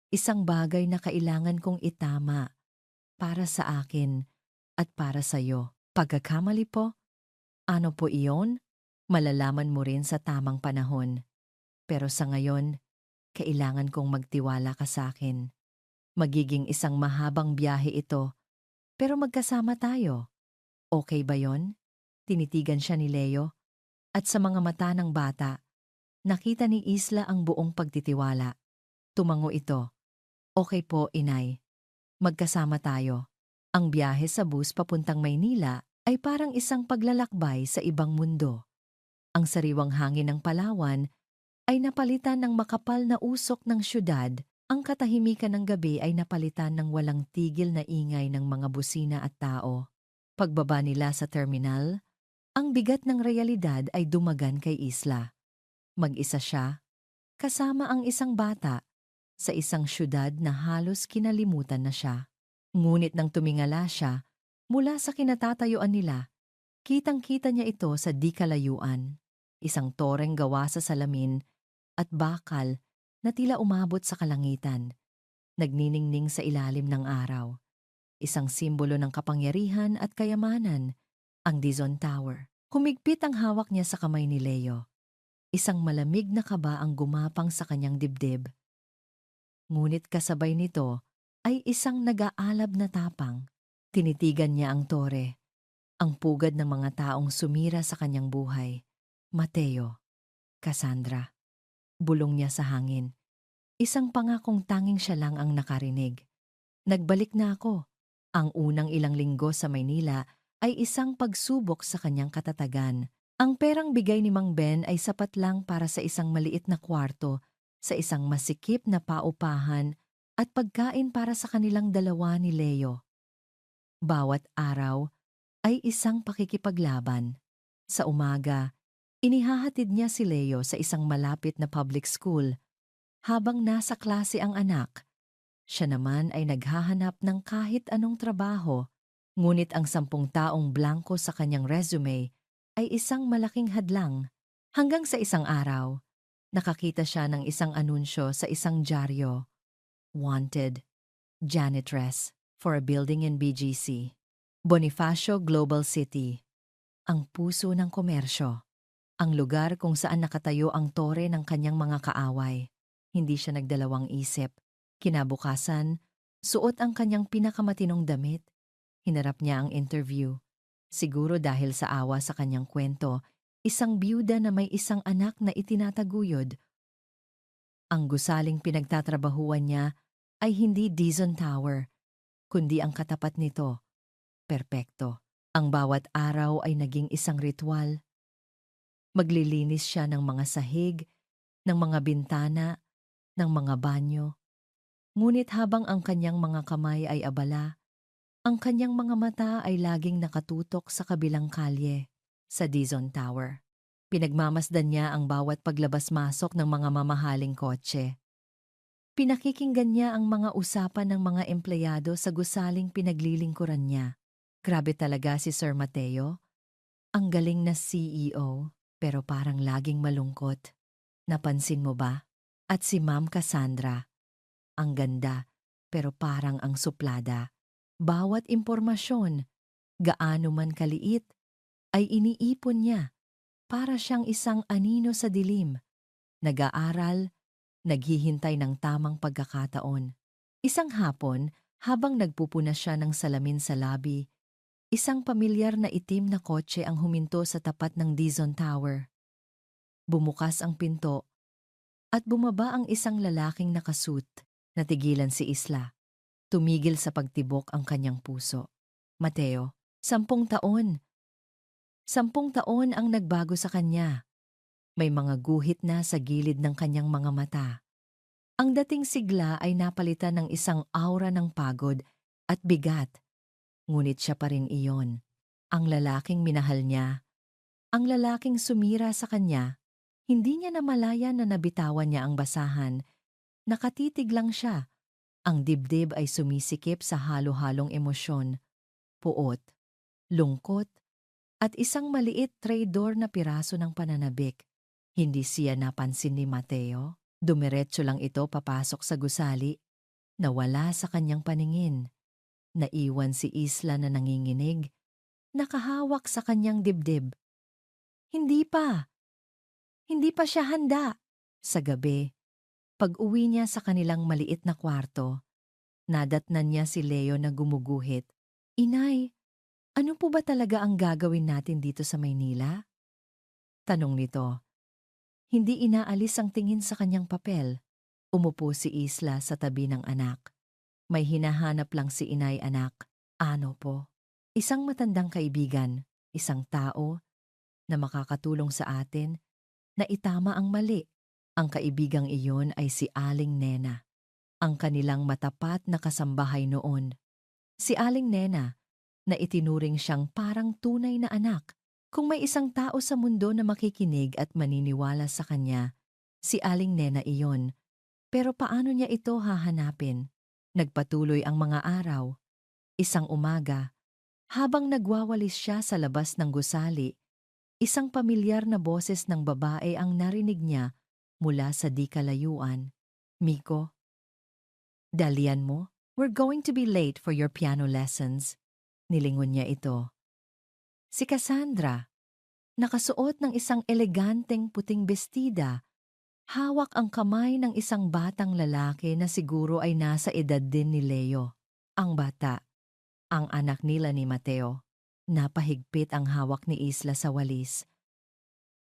Isang bagay na kailangan kong itama para sa akin at para sa iyo. Pagkakamali po? Ano po iyon? Malalaman mo rin sa tamang panahon. Pero sa ngayon, kailangan kong magtiwala ka sa akin. Magiging isang mahabang biyahe ito, pero magkasama tayo. Okay ba yon? Tinitigan siya ni Leo at sa mga mata ng bata, nakita ni Isla ang buong pagtitiwala. Tumango ito. Okay po, inay. Magkasama tayo. Ang biyahe sa bus papuntang Maynila ay parang isang paglalakbay sa ibang mundo. Ang sariwang hangin ng Palawan ay napalitan ng makapal na usok ng syudad. Ang katahimikan ng gabi ay napalitan ng walang tigil na ingay ng mga busina at tao. Pagbaba nila sa terminal, ang bigat ng realidad ay dumagan kay Isla. Mag-isa siya, kasama ang isang bata, sa isang syudad na halos kinalimutan na siya. Ngunit nang tumingala siya, mula sa kinatatayuan nila, kitang-kita niya ito sa di kalayuan. Isang toreng gawa sa salamin at bakal na tila umabot sa kalangitan, nagniningning sa ilalim ng araw. Isang simbolo ng kapangyarihan at kayamanan, ang Dizon Tower. Humigpit ang hawak niya sa kamay ni Leo. Isang malamig na kaba ang gumapang sa kanyang dibdib. Ngunit kasabay nito ay isang nag-aalab na tapang. Tinitigan niya ang tore, ang pugad ng mga taong sumira sa kanyang buhay. Mateo, Cassandra. Bulong niya sa hangin. Isang pangakong tanging siya lang ang nakarinig. Nagbalik na ako. Ang unang ilang linggo sa Maynila ay isang pagsubok sa kanyang katatagan. Ang perang bigay ni Mang Ben ay sapat lang para sa isang maliit na kwarto, sa isang masikip na paupahan at pagkain para sa kanilang dalawa ni Leo. Bawat araw ay isang pakikipaglaban. Sa umaga, inihahatid niya si Leo sa isang malapit na public school. Habang nasa klase ang anak, siya naman ay naghahanap ng kahit anong trabaho. Ngunit ang 10 taong blanko sa kanyang resume ay isang malaking hadlang. Hanggang sa isang araw, nakakita siya ng isang anunsyo sa isang dyaryo. Wanted, janitress for a building in BGC. Bonifacio Global City. Ang puso ng komersyo. Ang lugar kung saan nakatayo ang tore ng kanyang mga kaaway. Hindi siya nagdalawang isip. Kinabukasan, suot ang kanyang pinakamatinong damit. Hinarap niya ang interview. Siguro dahil sa awa sa kanyang kwento, isang byuda na may isang anak na itinataguyod. Ang gusaling pinagtatrabahuan niya ay hindi Dizon Tower, kundi ang katapat nito. Perpekto. Ang bawat araw ay naging isang ritual. Maglilinis siya ng mga sahig, ng mga bintana, ng mga banyo. Ngunit habang ang kanyang mga kamay ay abala, ang kanyang mga mata ay laging nakatutok sa kabilang kalye, sa Dizon Tower. Pinagmamasdan niya ang bawat paglabas-masok ng mga mamahaling kotse. Pinakikinggan niya ang mga usapan ng mga empleyado sa gusaling pinaglilingkuran niya. Grabe talaga si Sir Mateo. Ang galing na CEO, pero parang laging malungkot. Napansin mo ba? At si Ma'am Cassandra. Ang ganda, pero parang ang suplada. Bawat impormasyon, gaano man kaliit, ay iniipon niya para siyang isang anino sa dilim. Nag-aaral, naghihintay ng tamang pagkakataon. Isang hapon, habang nagpupuna siya ng salamin sa labi, isang pamilyar na itim na kotse ang huminto sa tapat ng Dizon Tower. Bumukas ang pinto at bumaba ang isang lalaking nakasuit. Natigilan si Isla. Tumigil sa pagtibok ang kanyang puso. Mateo, 10 taon. 10 taon ang nagbago sa kanya. May mga guhit na sa gilid ng kanyang mga mata. Ang dating sigla ay napalitan ng isang aura ng pagod at bigat. Ngunit siya pa rin iyon. Ang lalaking minahal niya. Ang lalaking sumira sa kanya. Hindi niya namalaya na nabitawan niya ang basahan. Nakatitig lang siya. Ang dibdib ay sumisikip sa halo-halong emosyon, puot, lungkot, at isang maliit traitor na piraso ng pananabik. Hindi siya napansin ni Mateo. Dumiretso lang ito papasok sa gusali. Nawala sa kanyang paningin. Naiwan si Isla na nanginginig, nakahawak sa kanyang dibdib. Hindi pa. Hindi pa siya handa. Sa gabi, pag-uwi niya sa kanilang maliit na kwarto, nadatnan niya si Leo na gumuguhit. Inay, ano po ba talaga ang gagawin natin dito sa Maynila? Tanong nito. Hindi inaalis ang tingin sa kanyang papel. Umupo si Isla sa tabi ng anak. May hinahanap lang si inay anak. Ano po? Isang matandang kaibigan, isang tao na makakatulong sa atin na itama ang mali. Ang kaibigang iyon ay si Aling Nena, ang kanilang matapat na kasambahay noon. Si Aling Nena na itinuring siyang parang tunay na anak. Kung may isang tao sa mundo na makikinig at maniniwala sa kanya, si Aling Nena iyon. Pero paano niya ito hahanapin? Nagpatuloy ang mga araw. Isang umaga, habang nagwawalis siya sa labas ng gusali, isang pamilyar na boses ng babae ang narinig niya mula sa di kalayuan. Miko, dalian mo? We're going to be late for your piano lessons. Nilingon niya ito. Si Cassandra, nakasuot ng isang eleganteng puting bestida, hawak ang kamay ng isang batang lalaki na siguro ay nasa edad din ni Leo. Ang bata, ang anak nila ni Mateo. Napahigpit ang hawak ni Isla sa walis.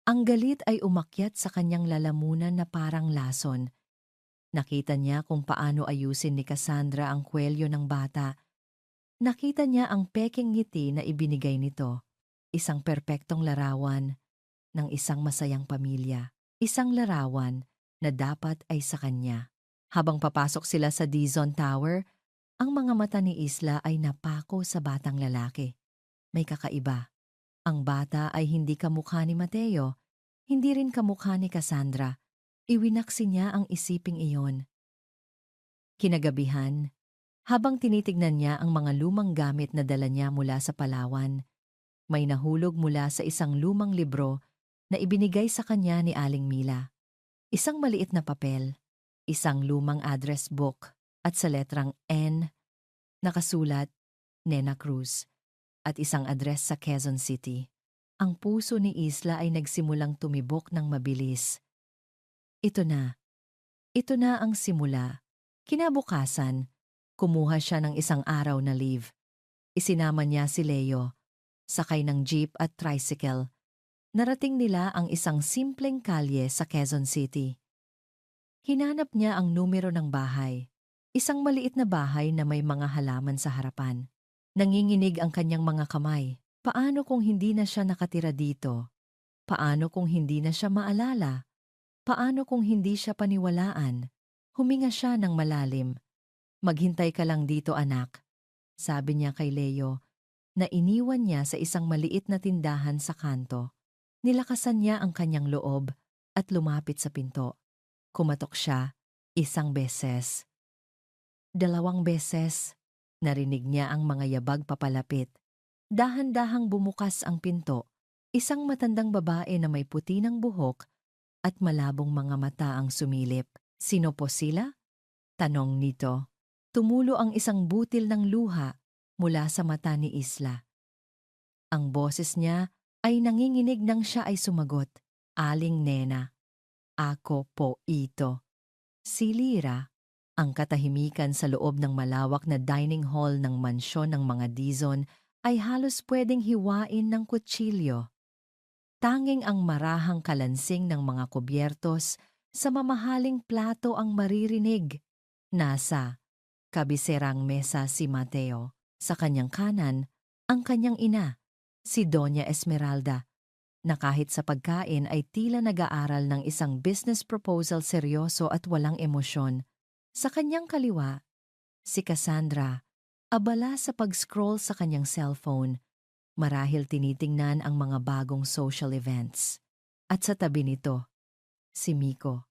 Ang galit ay umakyat sa kanyang lalamunan na parang lason. Nakita niya kung paano ayusin ni Cassandra ang kwelyo ng bata. Nakita niya ang peking ngiti na ibinigay nito. Isang perpektong larawan ng isang masayang pamilya. Isang larawan na dapat ay sa kanya. Habang papasok sila sa Dizon Tower, ang mga mata ni Isla ay napako sa batang lalaki. May kakaiba. Ang bata ay hindi kamukha ni Mateo, hindi rin kamukha ni Cassandra. Iwinaksi niya ang isiping iyon. Kinagabihan, habang tinitignan niya ang mga lumang gamit na dala niya mula sa Palawan, may nahulog mula sa isang lumang libro na ibinigay sa kanya ni Aling Mila. Isang maliit na papel, isang lumang address book at sa letrang N nakasulat Nena Cruz at isang address sa Quezon City. Ang puso ni Isla ay nagsimulang tumibok ng mabilis. Ito na. Ito na ang simula. Kinabukasan, kumuha siya ng isang araw na leave. Isinama niya si Leo, sakay ng jeep at tricycle. Narating nila ang isang simpleng kalye sa Quezon City. Hinanap niya ang numero ng bahay. Isang maliit na bahay na may mga halaman sa harapan. Nanginginig ang kanyang mga kamay. Paano kung hindi na siya nakatira dito? Paano kung hindi na siya maalala? Paano kung hindi siya paniwalaan? Huminga siya ng malalim. Maghintay ka lang dito anak, sabi niya kay Leo, na iniwan niya sa isang maliit na tindahan sa kanto. Nilakasan niya ang kanyang loob at lumapit sa pinto. Kumatok siya, isang beses. 2 beses. Narinig niya ang mga yabag papalapit. Dahan-dahang bumukas ang pinto. Isang matandang babae na may puti ng buhok at malabong mga mata ang sumilip. Sino po sila? Tanong nito. Tumulo ang isang butil ng luha mula sa mata ni Isla. Ang boses niya ay nanginginig nang siya ay sumagot. Aling Nena. Ako po ito. Si Lira. Ang katahimikan sa loob ng malawak na dining hall ng mansyon ng mga Dizon ay halos pwedeng hiwain ng kutsilyo. Tanging ang marahang kalansing ng mga kubyertos sa mamahaling plato ang maririnig. Nasa kabiserang mesa si Mateo. Sa kanyang kanan, ang kanyang ina, si Doña Esmeralda, na kahit sa pagkain ay tila nag-aaral ng isang business proposal seryoso at walang emosyon. Sa kanyang kaliwa, si Cassandra, abala sa pag-scroll sa kanyang cellphone, marahil tinitingnan ang mga bagong social events. At sa tabi nito, si Miko,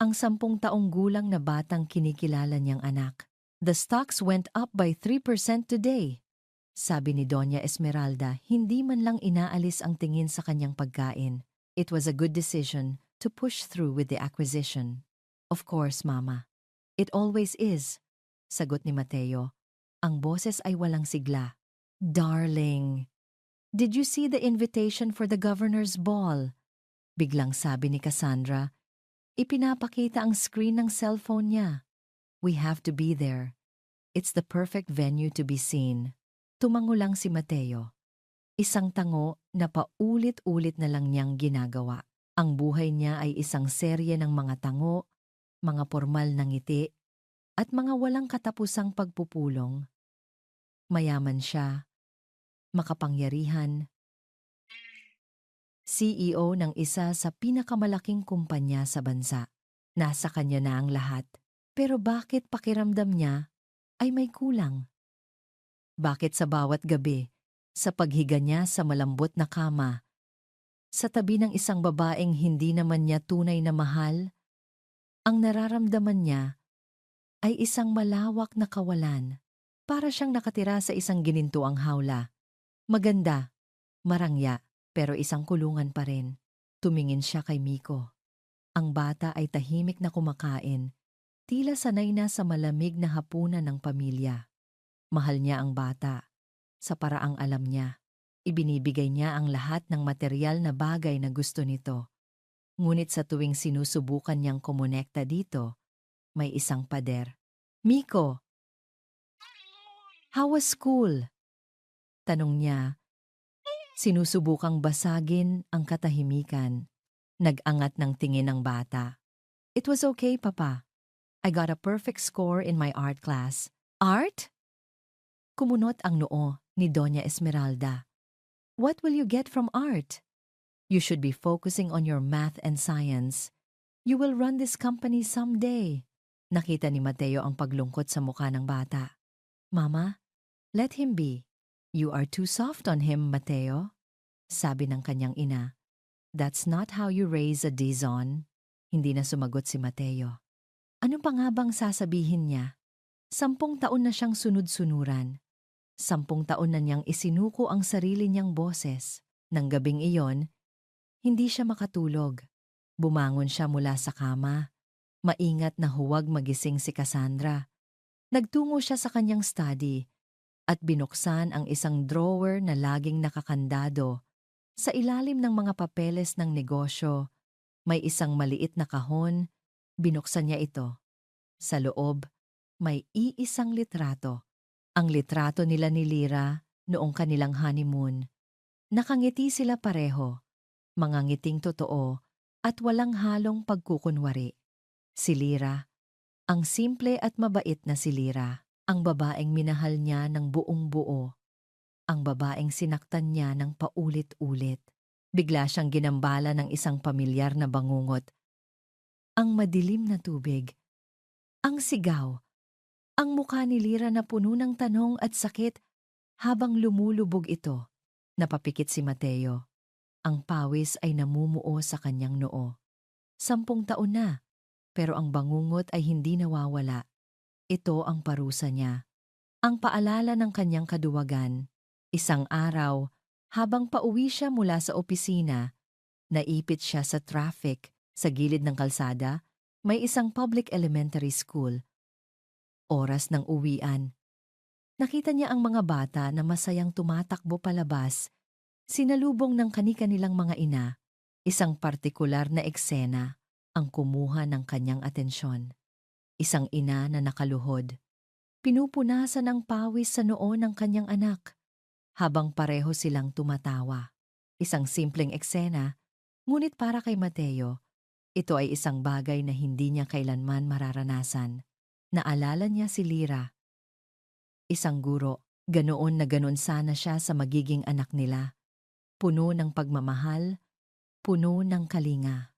ang 10 taong gulang na batang kinikilala niyang anak. The stocks went up by 3% today. Sabi ni Doña Esmeralda, hindi man lang inaalis ang tingin sa kanyang pagkain. It was a good decision to push through with the acquisition. Of course, Mama. It always is, sagot ni Mateo. Ang boses ay walang sigla. Darling, did you see the invitation for the governor's ball? Biglang sabi ni Cassandra. Ipinapakita ang screen ng cellphone niya. We have to be there. It's the perfect venue to be seen. Tumango lang si Mateo. Isang tango na paulit-ulit na lang niyang ginagawa. Ang buhay niya ay isang serye ng mga tango, mga pormal na ngiti, at mga walang katapusang pagpupulong. Mayaman siya, makapangyarihan, CEO ng isa sa pinakamalaking kumpanya sa bansa. Nasa kanya na ang lahat. Pero bakit pakiramdam niya ay may kulang? Bakit sa bawat gabi, sa paghiga niya sa malambot na kama, sa tabi ng isang babaeng hindi naman niya tunay na mahal, ang nararamdaman niya ay isang malawak na kawalan. Para siyang nakatira sa isang ginintuang hawla. Maganda, marangya, pero isang kulungan pa rin. Tumingin siya kay Miko. Ang bata ay tahimik na kumakain, tila sanay na sa malamig na hapunan ng pamilya. Mahal niya ang bata, sa paraang alam niya. Ibinibigay niya ang lahat ng material na bagay na gusto nito. Ngunit sa tuwing sinusubukan niyang kumonekta dito, may isang pader. Miko, how was school? Tanong niya, sinusubukang basagin ang katahimikan. Nag-angat ng tingin ng bata. It was okay, Papa. I got a perfect score in my art class. Art? Kumunot ang noo ni Doña Esmeralda. What will you get from art? You should be focusing on your math and science. You will run this company someday. Nakita ni Mateo ang paglungkot sa mukha ng bata. Mama, let him be. You are too soft on him, Mateo. Sabi ng kanyang ina. That's not how you raise a Dizon. Hindi na sumagot si Mateo. Ano pa nga bang sasabihin niya? 10 taon na siyang sunod-sunuran. 10 taon na niyang isinuko ang sarili niyang boses. Nang gabing iyon, hindi siya makatulog. Bumangon siya mula sa kama. Maingat na huwag magising si Cassandra. Nagtungo siya sa kanyang study at binuksan ang isang drawer na laging nakakandado. Sa ilalim ng mga papeles ng negosyo, may isang maliit na kahon. Binuksan niya ito. Sa loob, may iisang litrato. Ang litrato nila ni Lyra noong kanilang honeymoon. Nakangiti sila pareho, mga ngiting totoo at walang halong pagkukunwari. Si Lyra, ang simple at mabait na si Lyra, ang babaeng minahal niya ng buong buo, ang babaeng sinaktan niya ng paulit-ulit. Bigla siyang ginambala ng isang pamilyar na bangungot. Ang madilim na tubig, ang sigaw, ang mukha ni Lyra na puno ng tanong at sakit habang lumulubog ito. Napapikit si Mateo. Ang pawis ay namumuo sa kanyang noo. 10 taon na, pero ang bangungot ay hindi nawawala. Ito ang parusa niya. Ang paalala ng kanyang kaduwagan. Isang araw, habang pauwi siya mula sa opisina, naipit siya sa traffic. Sa gilid ng kalsada, may isang public elementary school. Oras ng uwian. Nakita niya ang mga bata na masayang tumatakbo palabas. Sinalubong ng kani-kanilang mga ina. Isang partikular na eksena ang kumuha ng kanyang atensyon. Isang ina na nakaluhod. Pinupunasan ang pawis sa noo ng kanyang anak habang pareho silang tumatawa. Isang simpleng eksena, ngunit para kay Mateo, ito ay isang bagay na hindi niya kailanman mararanasan. Naalala niya si Lyra. Isang guro, ganoon na ganon sana siya sa magiging anak nila. Puno ng pagmamahal, puno ng kalinga.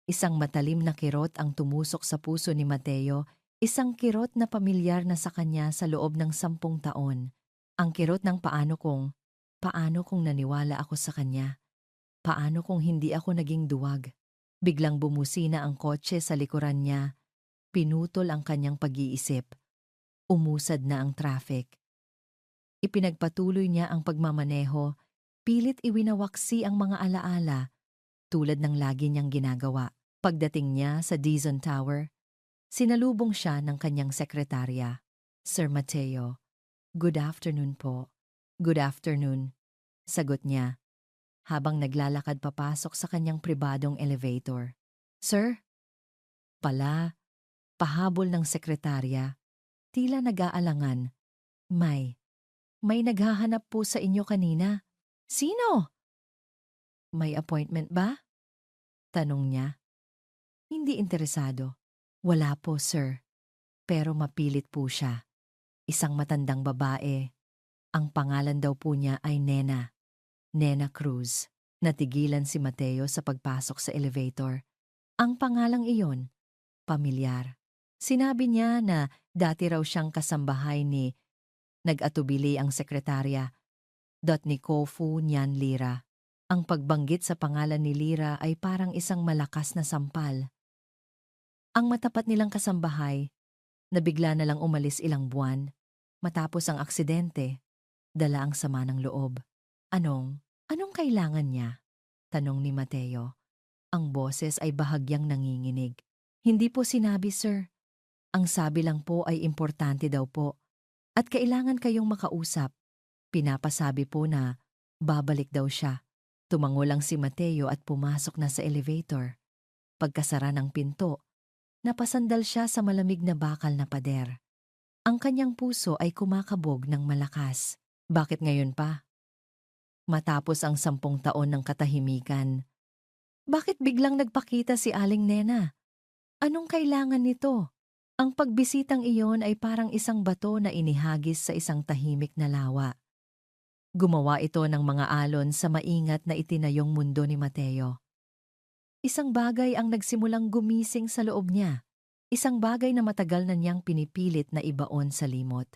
Isang matalim na kirot ang tumusok sa puso ni Mateo, isang kirot na pamilyar na sa kanya sa loob ng 10 taon. Ang kirot ng paano kung naniwala ako sa kanya, paano kung hindi ako naging duwag. Biglang bumusina ang kotse sa likuran niya, pinutol ang kanyang pag-iisip. Umusad na ang traffic. Ipinagpatuloy niya ang pagmamaneho, pilit iwinawaksi ang mga alaala, tulad ng lagi niyang ginagawa. Pagdating niya sa Dizon Tower, sinalubong siya ng kanyang sekretarya. Sir Mateo, good afternoon po. Good afternoon, sagot niya, habang naglalakad papasok sa kanyang pribadong elevator. Sir? Pala, pahabol ng sekretarya, tila nag-aalangan. May May naghahanap po sa inyo kanina. Sino? May appointment ba? Tanong niya. Hindi interesado. Wala po, sir. Pero mapilit po siya. Isang matandang babae. Ang pangalan daw po niya ay Nena. Nena Cruz. Natigilan si Mateo sa pagpasok sa elevator. Ang pangalang iyon, pamilyar. Sinabi niya na dati raw siyang kasambahay ni nag-atubili ang sekretarya, ni Kofu Nyan Lira. Ang pagbanggit sa pangalan ni Lira ay parang isang malakas na sampal. Ang matapat nilang kasambahay, na bigla na lang umalis ilang buwan, matapos ang aksidente, dala ang sama ng loob. Anong kailangan niya? Tanong ni Mateo. Ang boses ay bahagyang nanginginig. Hindi po sinabi, sir. Ang sabi lang po ay importante daw po. At kailangan kayong makausap. Pinapasabi po na babalik daw siya. Tumango lang si Mateo at pumasok na sa elevator. Pagkasara ng pinto, napasandal siya sa malamig na bakal na pader. Ang kanyang puso ay kumakabog ng malakas. Bakit ngayon pa? Matapos ang 10 taon ng katahimikan. Bakit biglang nagpakita si Aling Nena? Anong kailangan nito? Ang pagbisitang iyon ay parang isang bato na inihagis sa isang tahimik na lawa. Gumawa ito ng mga alon sa maingat na itinayong mundo ni Mateo. Isang bagay ang nagsimulang gumising sa loob niya. Isang bagay na matagal na niyang pinipilit na ibaon sa limot.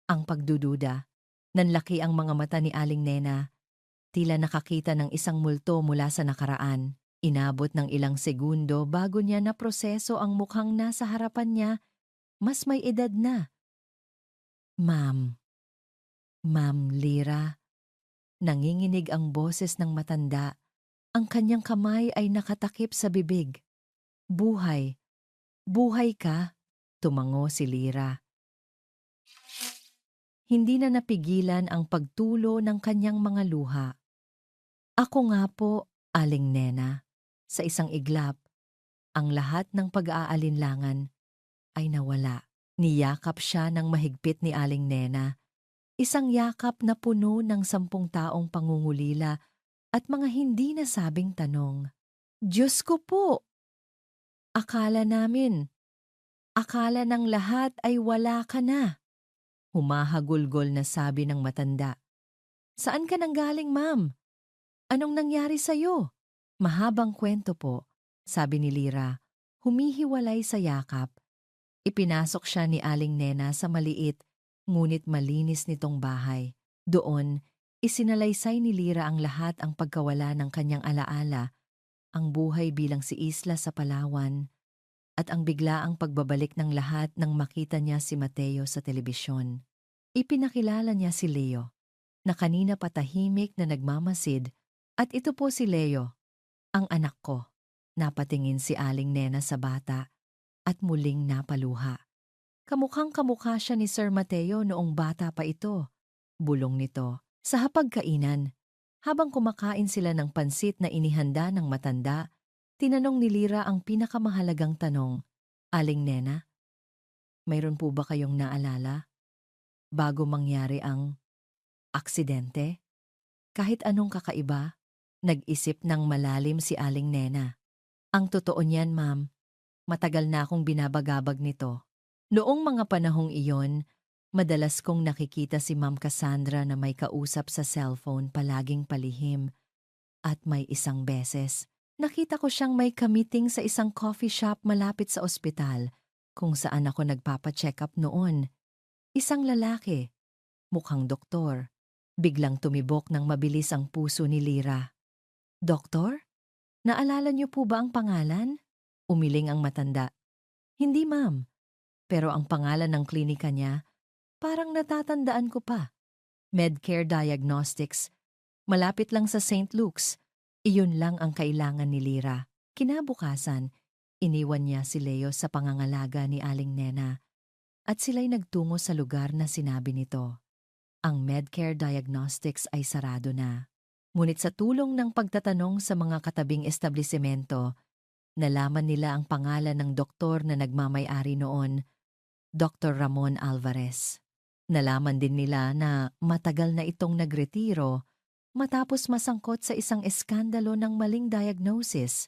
Ang pagdududa. Nanlaki ang mga mata ni Aling Nena. Tila nakakita ng isang multo mula sa nakaraan. Inabot ng ilang segundo bago niya naproseso ang mukhang nasa harapan niya, mas may edad na. Ma'am Lira. Nanginginig ang boses ng matanda. Ang kanyang kamay ay nakatakip sa bibig. Buhay ka? Tumango si Lira. Hindi na napigilan ang pagtulo ng kanyang mga luha. Ako nga po, Aling Nena. Sa isang iglap, ang lahat ng pag-aalinlangan ay nawala. Niyakap siya ng mahigpit ni Aling Nena. Isang yakap na puno ng 10 taong pangungulila at mga hindi nasabing tanong. Diyos ko po! Akala ng lahat ay wala ka na. Humahagulgol na sabi ng matanda. Saan ka nanggaling, ma'am? Anong nangyari sa'yo? Mahabang kwento po, sabi ni Lira, humihiwalay sa yakap. Ipinasok siya ni Aling Nena sa maliit, ngunit malinis nitong bahay. Doon, isinalaysay ni Lira ang lahat ang pagkawala ng kanyang alaala, ang buhay bilang si Isla sa Palawan, at ang biglaang pagbabalik ng lahat nang makita niya si Mateo sa telebisyon. Ipinakilala niya si Leo, na kanina patahimik na nagmamasid, at ito po si Leo, ang anak ko. Napatingin si Aling Nena sa bata at muling napaluha. Kamukhang-kamukha siya ni Sir Mateo noong bata pa ito. Bulong nito. Sa hapagkainan, habang kumakain sila ng pansit na inihanda ng matanda, tinanong ni Lira ang pinakamahalagang tanong. Aling Nena, mayroon po ba kayong naalala? Bago mangyari ang aksidente? Kahit anong kakaiba? Nag-isip ng malalim si Aling Nena. Ang totoo niyan, ma'am. Matagal na akong binabagabag nito. Noong mga panahong iyon, madalas kong nakikita si Ma'am Cassandra na may kausap sa cellphone palaging palihim. At may isang beses, nakita ko siyang may kamiting sa isang coffee shop malapit sa ospital kung saan ako nagpapacheck up noon. Isang lalaki, mukhang doktor. Biglang tumibok ng mabilis ang puso ni Lira. Doktor? Naalala niyo po ba ang pangalan? Umiling ang matanda. Hindi, ma'am. Pero ang pangalan ng klinika niya, parang natatandaan ko pa. Medcare Diagnostics. Malapit lang sa St. Luke's. Iyon lang ang kailangan ni Lira. Kinabukasan, iniwan niya si Leo sa pangangalaga ni Aling Nena at sila'y nagtungo sa lugar na sinabi nito. Ang Medcare Diagnostics ay sarado na. Ngunit sa tulong ng pagtatanong sa mga katabing establisimento, nalaman nila ang pangalan ng doktor na nagmamay-ari noon, Dr. Ramon Alvarez. Nalaman din nila na matagal na itong nagretiro matapos masangkot sa isang eskandalo ng maling diagnosis.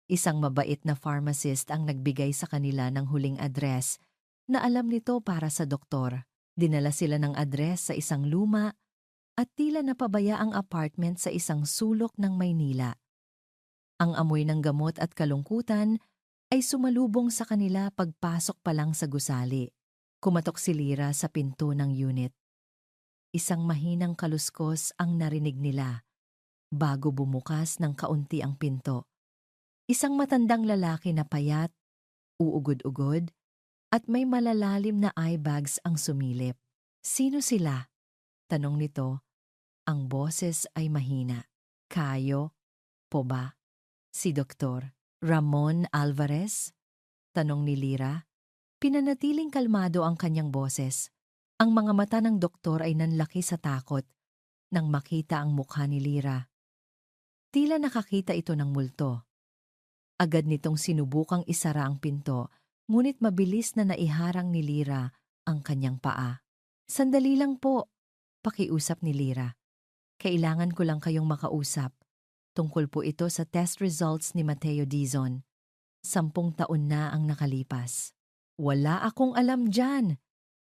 Isang mabait na pharmacist ang nagbigay sa kanila ng huling address na alam nito para sa doktor. Dinala sila ng address sa isang luma at tila napabayaang apartment sa isang sulok ng Maynila. Ang amoy ng gamot at kalungkutan ay sumalubong sa kanila pagpasok pa lang sa gusali. Kumatok si Lira sa pinto ng unit. Isang mahinang kaluskos ang narinig nila bago bumukas ng kaunti ang pinto. Isang matandang lalaki na payat, uugod-ugod, at may malalalim na eye bags ang sumilip. Sino sila? Tanong nito. Ang boses ay mahina. Kayo po ba? Si Doktor Ramon Alvarez? Tanong ni Lira. Pinanatiling kalmado ang kanyang boses. Ang mga mata ng doktor ay nanlaki sa takot nang makita ang mukha ni Lira. Tila nakakita ito ng multo. Agad nitong sinubukang isara ang pinto, ngunit mabilis na naiharang ni Lira ang kanyang paa. Sandali lang po, pakiusap ni Lira. Kailangan ko lang kayong makausap. Tungkol po ito sa test results ni Mateo Dizon. 10 taon na ang nakalipas. Wala akong alam dyan.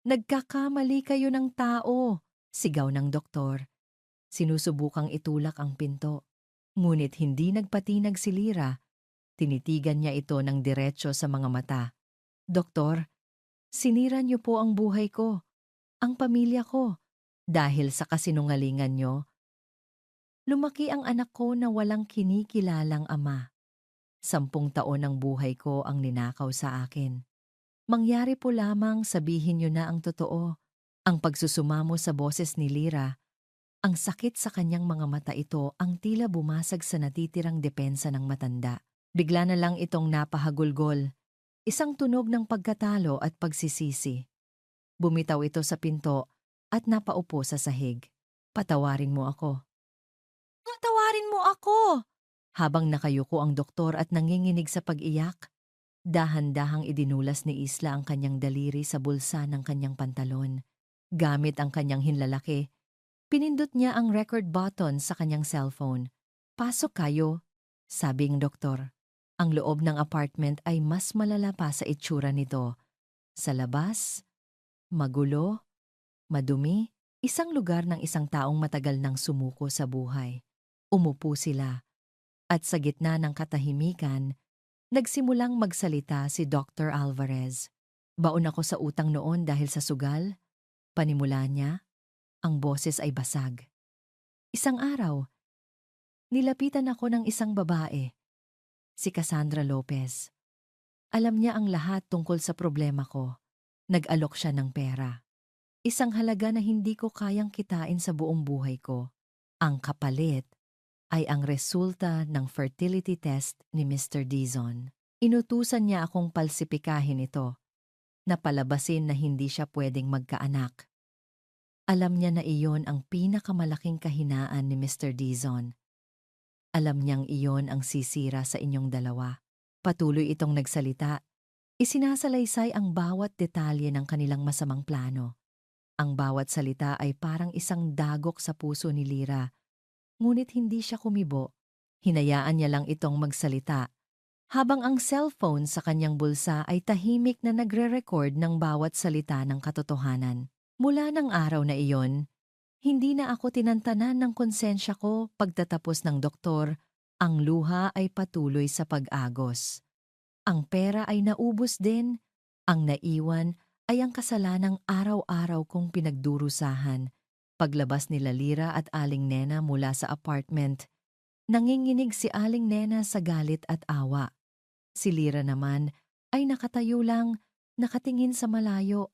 Nagkakamali kayo ng tao, sigaw ng doktor. Sinusubukang itulak ang pinto. Ngunit hindi nagpatinag si Lira. Tinitigan niya ito ng diretso sa mga mata. Doktor, sinira niyo po ang buhay ko, ang pamilya ko. Dahil sa kasinungalingan niyo, lumaki ang anak ko na walang kinikilalang ama. 10 taon ng buhay ko ang ninakaw sa akin. Mangyari po lamang sabihin niyo na ang totoo. Ang pagsusumamo sa boses ni Lira, ang sakit sa kanyang mga mata ito ang tila bumasag sa natitirang depensa ng matanda. Bigla na lang itong napahagulgol. Isang tunog ng pagkatalo at pagsisisi. Bumitaw ito sa pinto at napaupo sa sahig. Patawarin mo ako. Patawarin mo ako! Habang nakayuko ang doktor at nanginginig sa pag-iyak, dahan-dahang idinulas ni Isla ang kanyang daliri sa bulsa ng kanyang pantalon. Gamit ang kanyang hinlalaki, pinindot niya ang record button sa kanyang cellphone. Pasok kayo, sabi ng doktor. Ang loob ng apartment ay mas malala pa sa itsura nito. Sa labas, magulo, madumi, isang lugar ng isang taong matagal nang sumuko sa buhay. Umupo sila, at sa gitna ng katahimikan, nagsimulang magsalita si Dr. Alvarez. Baon ako sa utang noon dahil sa sugal. Panimula niya, ang boses ay basag. Isang araw, nilapitan ako ng isang babae, si Cassandra Lopez. Alam niya ang lahat tungkol sa problema ko. Nag-alok siya ng pera. Isang halaga na hindi ko kayang kitain sa buong buhay ko. Ang kapalit ay ang resulta ng fertility test ni Mr. Dizon. Inutusan niya akong palsipikahin ito, na palabasin na hindi siya pwedeng magkaanak. Alam niya na iyon ang pinakamalaking kahinaan ni Mr. Dizon. Alam niyang iyon ang sisira sa inyong dalawa. Patuloy itong nagsalita. Isinasalaysay ang bawat detalye ng kanilang masamang plano. Ang bawat salita ay parang isang dagok sa puso ni Lira. Ngunit hindi siya kumibo. Hinayaan niya lang itong magsalita. Habang ang cellphone sa kanyang bulsa ay tahimik na nagre-record ng bawat salita ng katotohanan. Mula ng araw na iyon, hindi na ako tinantanan ng konsensya ko pagtatapos ng doktor, ang luha ay patuloy sa pag-agos. Ang pera ay naubos din, ang naiwan ay ang kasalanang araw-araw kong pinagdurusahan. Paglabas nila Lira at Aling Nena mula sa apartment, nanginginig si Aling Nena sa galit at awa. Si Lira naman ay nakatayo lang, nakatingin sa malayo.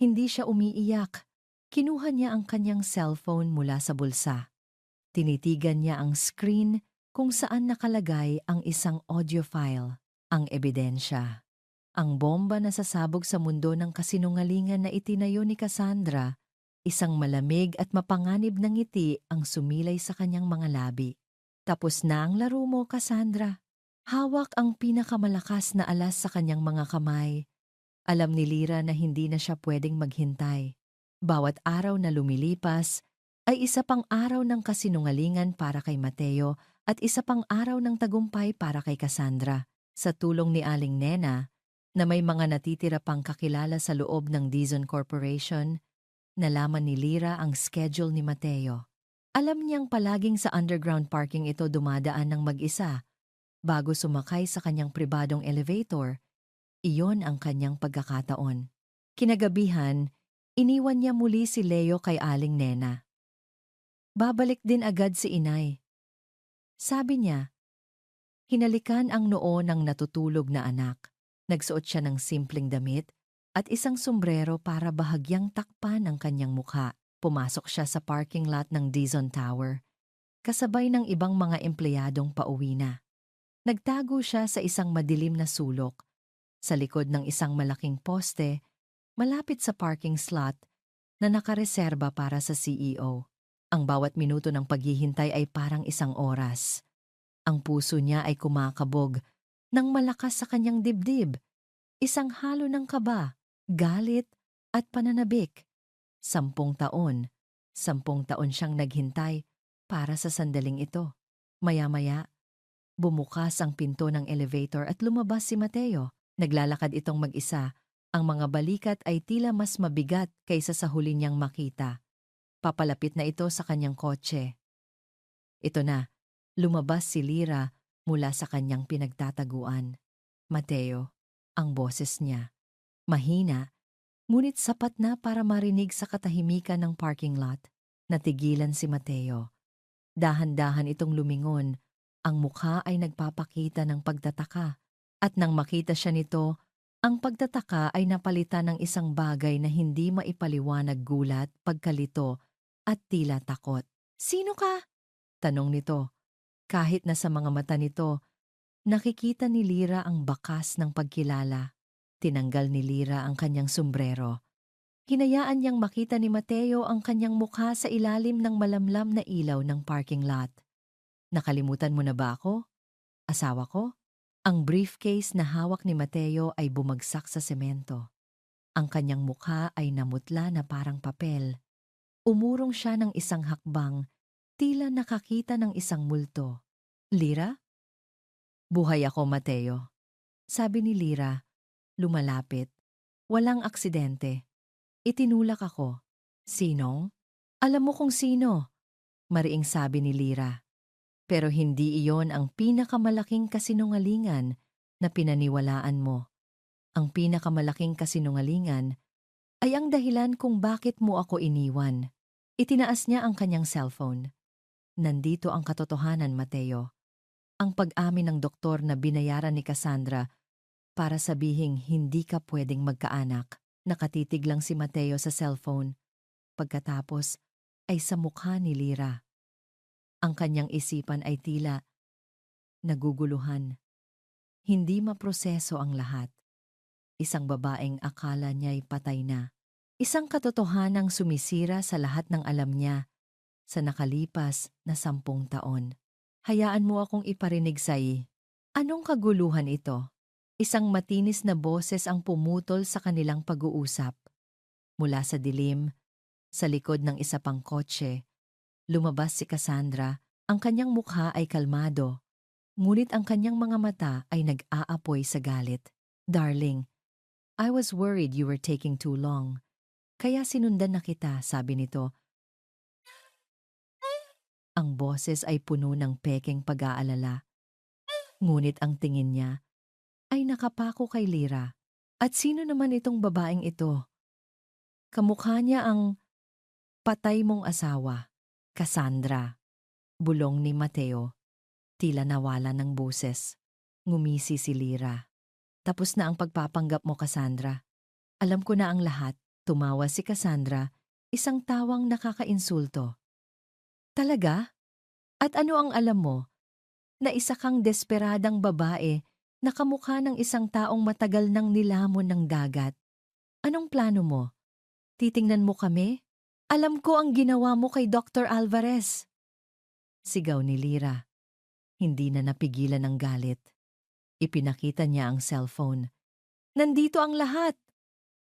Hindi siya umiiyak. Kinuha niya ang kanyang cellphone mula sa bulsa. Tinitigan niya ang screen kung saan nakalagay ang isang audio file, ang ebidensya. Ang bomba na sasabog sa mundo ng kasinungalingan na itinayo ni Cassandra, isang malamig at mapanganib na ngiti ang sumilay sa kanyang mga labi. Tapos na ang laro mo, Cassandra. Hawak ang pinakamalakas na alas sa kanyang mga kamay. Alam ni Lira na hindi na siya pwedeng maghintay. Bawat araw na lumilipas ay isa pang araw ng kasinungalingan para kay Mateo at isa pang araw ng tagumpay para kay Cassandra. Sa tulong ni Aling Nena, na may mga natitira pang kakilala sa loob ng Dizon Corporation, nalaman ni Lyra ang schedule ni Mateo. Alam niyang palaging sa underground parking ito dumadaan ng mag-isa bago sumakay sa kanyang pribadong elevator. Iyon ang kanyang pagkakataon. Kinagabihan, iniwan niya muli si Leo kay Aling Nena. Babalik din agad si inay. Sabi niya, hinalikan ang noo ng natutulog na anak. Nagsuot siya ng simpleng damit at isang sombrero para bahagyang takpan ang kanyang mukha. Pumasok siya sa parking lot ng Dizon Tower, kasabay ng ibang mga empleyadong pauwi na. Nagtago siya sa isang madilim na sulok, sa likod ng isang malaking poste, malapit sa parking slot na nakareserba para sa CEO. Ang bawat minuto ng paghihintay ay parang isang oras. Ang puso niya ay kumakabog ng malakas sa kanyang dibdib. Isang halo ng kaba, galit at pananabik. 10 taon. 10 taon siyang naghintay para sa sandaling ito. Maya-maya, bumukas ang pinto ng elevator at lumabas si Mateo. Naglalakad itong mag-isa. Ang mga balikat ay tila mas mabigat kaysa sa huli niyang makita. Papalapit na ito sa kanyang kotse. Ito na, lumabas si Lyra mula sa kanyang pinagtataguan. Mateo, ang boses niya. Mahina, ngunit sapat na para marinig sa katahimikan ng parking lot. Natigilan si Mateo. Dahan-dahan itong lumingon. Ang mukha ay nagpapakita ng pagtataka. At nang makita siya nito, ang pagtataka ay napalitan ng isang bagay na hindi maipaliwanag: gulat, pagkalito, at tila takot. "Sino ka?" tanong nito. Kahit na sa mga mata nito, nakikita ni Lyra ang bakas ng pagkilala. Tinanggal ni Lyra ang kanyang sombrero. Hinayaan niyang makita ni Mateo ang kanyang mukha sa ilalim ng malamlam na ilaw ng parking lot. "Nakalimutan mo na ba ako? Asawa ko?" Ang briefcase na hawak ni Mateo ay bumagsak sa semento. Ang kanyang mukha ay namutla na parang papel. Umurong siya ng isang hakbang, tila nakakita ng isang multo. "Lyra?" "Buhay ako, Mateo," sabi ni Lyra, lumalapit. "Walang aksidente. Itinulak ako." "Sino?" "Alam mo kung sino," mariing sabi ni Lyra. "Pero hindi iyon ang pinakamalaking kasinungalingan na pinaniwalaan mo. Ang pinakamalaking kasinungalingan ay ang dahilan kung bakit mo ako iniwan." Itinaas niya ang kanyang cellphone. Nandito ang katotohanan, Mateo. Ang pag-amin ng doktor na binayaran ni Cassandra para sabihing hindi ka pwedeng magkaanak. Nakatitig lang si Mateo sa cellphone. Pagkatapos ay sa mukha ni Lyra. Ang kanyang isipan ay tila naguguluhan. Hindi maproseso ang lahat. Isang babaeng akala niya'y patay na. Isang katotohanang sumisira sa lahat ng alam niya sa nakalipas na 10 taon. "Hayaan mo akong iparinig sa'yo." "Anong kaguluhan ito?" Isang matinis na boses ang pumutol sa kanilang pag-uusap. Mula sa dilim, sa likod ng isa pang kotse, lumabas si Cassandra. Ang kanyang mukha ay kalmado, ngunit ang kanyang mga mata ay nag-aapoy sa galit. "Darling, I was worried you were taking too long. Kaya sinundan na kita," sabi nito. Ang boses ay puno ng pekeng pag-aalala. Ngunit ang tingin niya ay nakapako kay Lyra. "At sino naman itong babaeng ito?" Kamukha niya ang patay mong asawa, Cassandra. Bulong ni Mateo. Tila nawala ng boses. Ngumisi si Lyra. "Tapos na ang pagpapanggap mo, Cassandra. Alam ko na ang lahat." Tumawa si Cassandra, isang tawang nakakainsulto. "Talaga? At ano ang alam mo? Na isa kang desperadang babae na kamukha ng isang taong matagal nang nilamon ng dagat. Anong plano mo? Titingnan mo kami? Alam ko ang ginawa mo kay Dr. Alvarez." Sigaw ni Lyra. Hindi na napigilan ng galit. Ipinakita niya ang cellphone. "Nandito ang lahat.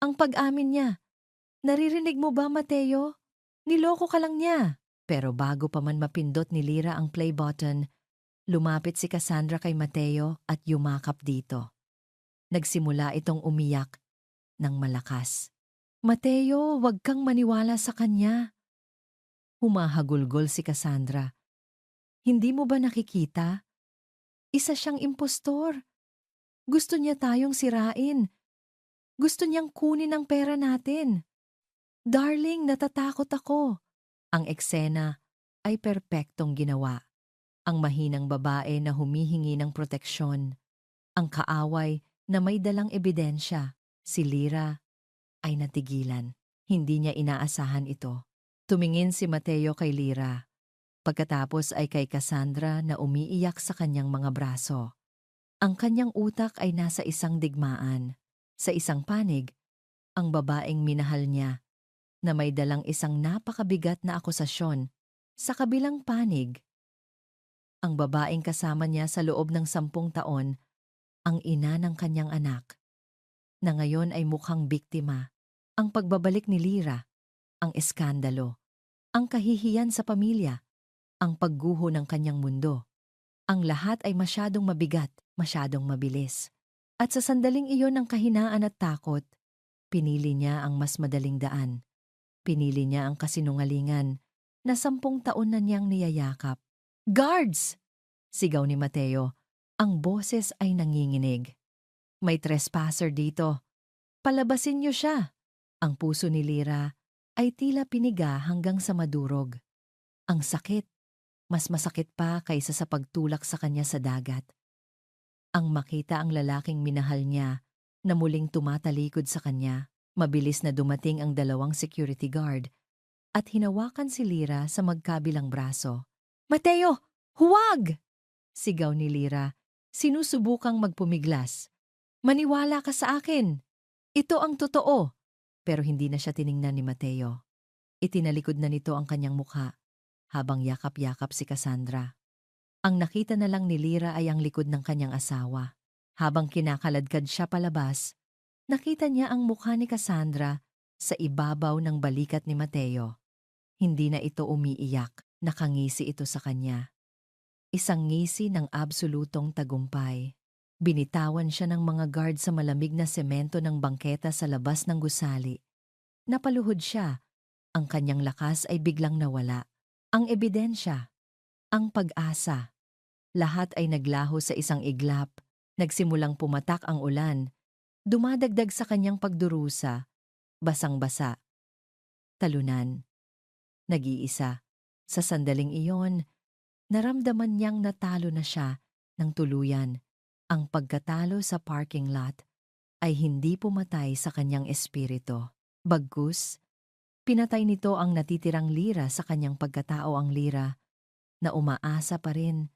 Ang pag-amin niya. Naririnig mo ba, Mateo? Niloko ka lang niya. Pero bago pa man mapindot ni Lira ang play button, lumapit si Cassandra kay Mateo at yumakap dito. Nagsimula itong umiyak ng malakas. Mateo, wag kang maniwala sa kanya. Humahagulgol si Cassandra. Hindi mo ba nakikita? Isa siyang impostor. Gusto niya tayong sirain. Gusto niyang kunin ang pera natin. Darling, natatakot ako. Ang eksena ay perpektong ginawa. Ang mahinang babae na humihingi ng proteksyon. Ang kaaway na may dalang ebidensya. Si Lira ay natigilan. Hindi niya inaasahan ito. Tumingin si Mateo kay Lira. Pagkatapos ay kay Cassandra na umiiyak sa kanyang mga braso. Ang kanyang utak ay nasa isang digmaan. Sa isang panig, ang babaeng minahal niya na may dalang isang napakabigat na akusasyon. Sa kabilang panig, ang babaeng kasama niya sa loob ng 10 taon, ang ina ng kanyang anak, na ngayon ay mukhang biktima. Ang pagbabalik ni Lira, ang eskandalo, ang kahihiyan sa pamilya, ang pagguho ng kanyang mundo. Ang lahat ay masyadong mabigat, masyadong mabilis. At sa sandaling iyon ng kahinaan at takot, pinili niya ang mas madaling daan. Pinili niya ang kasinungalingan na 10 taon na niyang niyayakap. Guards! Sigaw ni Mateo. Ang boses ay nanginginig. May trespasser dito. Palabasin niyo siya. Ang puso ni Lira ay tila piniga hanggang sa madurog. Ang sakit. Mas masakit pa kaysa sa pagtulak sa kanya sa dagat. Ang makita ang lalaking minahal niya na muling tumatalikod sa kanya, mabilis na dumating ang 2 security guard at hinawakan si Lira sa magkabilang braso. Mateo, huwag! Sigaw ni Lira, sinusubukang magpumiglas. Maniwala ka sa akin. Ito ang totoo. Pero hindi na siya tiningnan ni Mateo. Itinalikod na nito ang kanyang mukha habang yakap-yakap si Cassandra. Ang nakita na lang ni Lira ay ang likod ng kanyang asawa. Habang kinakaladkad siya palabas, nakita niya ang mukha ni Cassandra sa ibabaw ng balikat ni Mateo. Hindi na ito umiiyak, nakangisi ito sa kanya. Isang ngisi ng absolutong tagumpay. Binitawan siya ng mga guard sa malamig na semento ng bangketa sa labas ng gusali. Napaluhod siya. Ang kanyang lakas ay biglang nawala. Ang ebidensya, ang pag-asa, lahat ay naglaho sa isang iglap. Nagsimulang pumatak ang ulan. Dumadagdag sa kanyang pagdurusa. Basang-basa. Talunan. Nag-iisa. Sa sandaling iyon, naramdaman niyang natalo na siya ng tuluyan. Ang pagkatalo sa parking lot ay hindi pumatay sa kanyang espiritu. Bagkus, pinatay nito ang natitirang Lira sa kanyang pagkatao, ang Lira na umaasa pa rin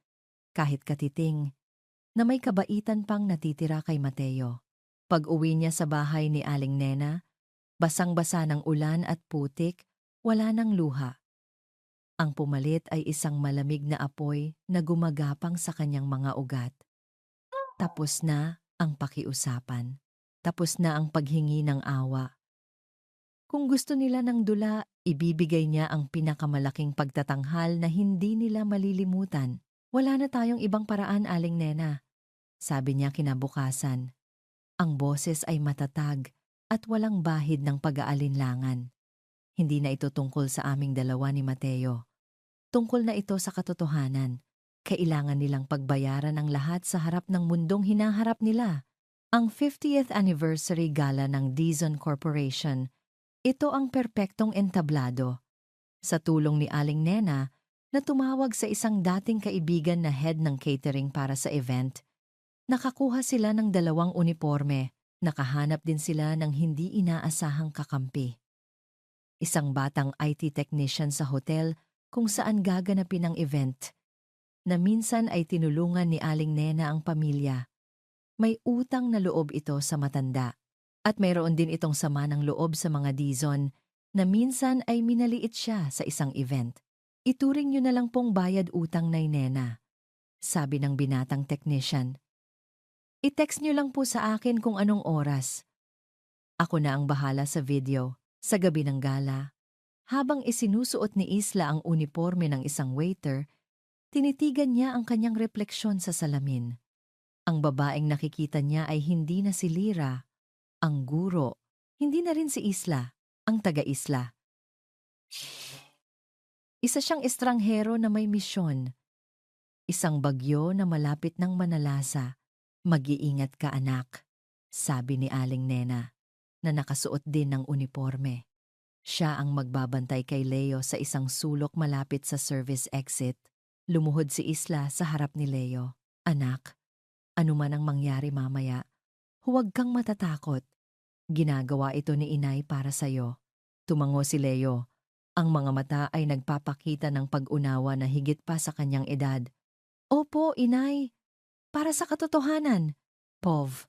kahit katiting na may kabaitan pang natitira kay Mateo. Pag-uwi niya sa bahay ni Aling Nena, basang-basa ng ulan at putik, wala ng luha. Ang pumalit ay isang malamig na apoy na gumagapang sa kanyang mga ugat. Tapos na ang pakiusapan. Tapos na ang paghingi ng awa. Kung gusto nila ng dula, ibibigay niya ang pinakamalaking pagtatanghal na hindi nila malilimutan. Wala na tayong ibang paraan, Aling Nena, sabi niya kinabukasan. Ang boses ay matatag at walang bahid ng pag-aalinlangan. Hindi na ito tungkol sa aming dalawa ni Mateo. Tungkol na ito sa katotohanan. Kailangan nilang pagbayaran ang lahat sa harap ng mundong hinaharap nila. Ang 50th anniversary gala ng Dizon Corporation, ito ang perpektong entablado. Sa tulong ni Aling Nena na tumawag sa isang dating kaibigan na head ng catering para sa event, nakakuha sila ng 2 uniforme. Nakahanap din sila ng hindi inaasahang kakampi. Isang batang IT technician sa hotel kung saan gaganapin ang event, na minsan ay tinulungan ni Aling Nena ang pamilya. May utang na loob ito sa matanda. At mayroon din itong sama ng loob sa mga Dizon na minsan ay minaliit siya sa isang event. Ituring niyo na lang pong bayad utang, Nay Nena, sabi ng binatang technician. I-text niyo lang po sa akin kung anong oras. Ako na ang bahala sa video. Sa gabi ng gala, habang isinusuot ni Isla ang uniforme ng isang waiter, tinitigan niya ang kanyang refleksyon sa salamin. Ang babaeng nakikita niya ay hindi na si Lyra, ang guro, hindi na rin si Isla, ang taga-isla. Isa siyang estranghero na may misyon, isang bagyo na malapit ng manalasa. Mag-iingat ka anak, sabi ni Aling Nena, na nakasuot din ng uniforme. Siya ang magbabantay kay Leo sa isang sulok malapit sa service exit. Lumuhod si Isla sa harap ni Leo. Anak, anuman ang mangyari mamaya, huwag kang matatakot. Ginagawa ito ni Inay para sa'yo. Tumango si Leo. Ang mga mata ay nagpapakita ng pag-unawa na higit pa sa kanyang edad. Opo, Inay. Para sa katotohanan. Pov.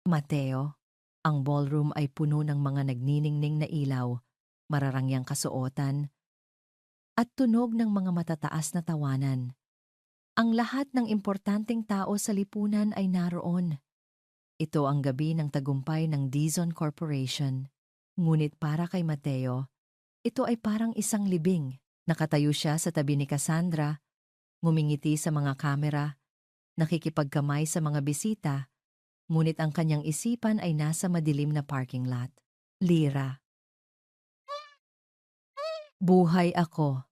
Mateo. Ang ballroom ay puno ng mga nagniningning na ilaw, mararangyang kasuotan, at tunog ng mga matataas na tawanan. Ang lahat ng importanteng tao sa lipunan ay naroon. Ito ang gabi ng tagumpay ng Dizon Corporation. Ngunit para kay Mateo, ito ay parang isang libing. Nakatayo siya sa tabi ni Cassandra, ngumingiti sa mga kamera, nakikipagkamay sa mga bisita, ngunit ang kanyang isipan ay nasa madilim na parking lot. Lyra. Buhay ako.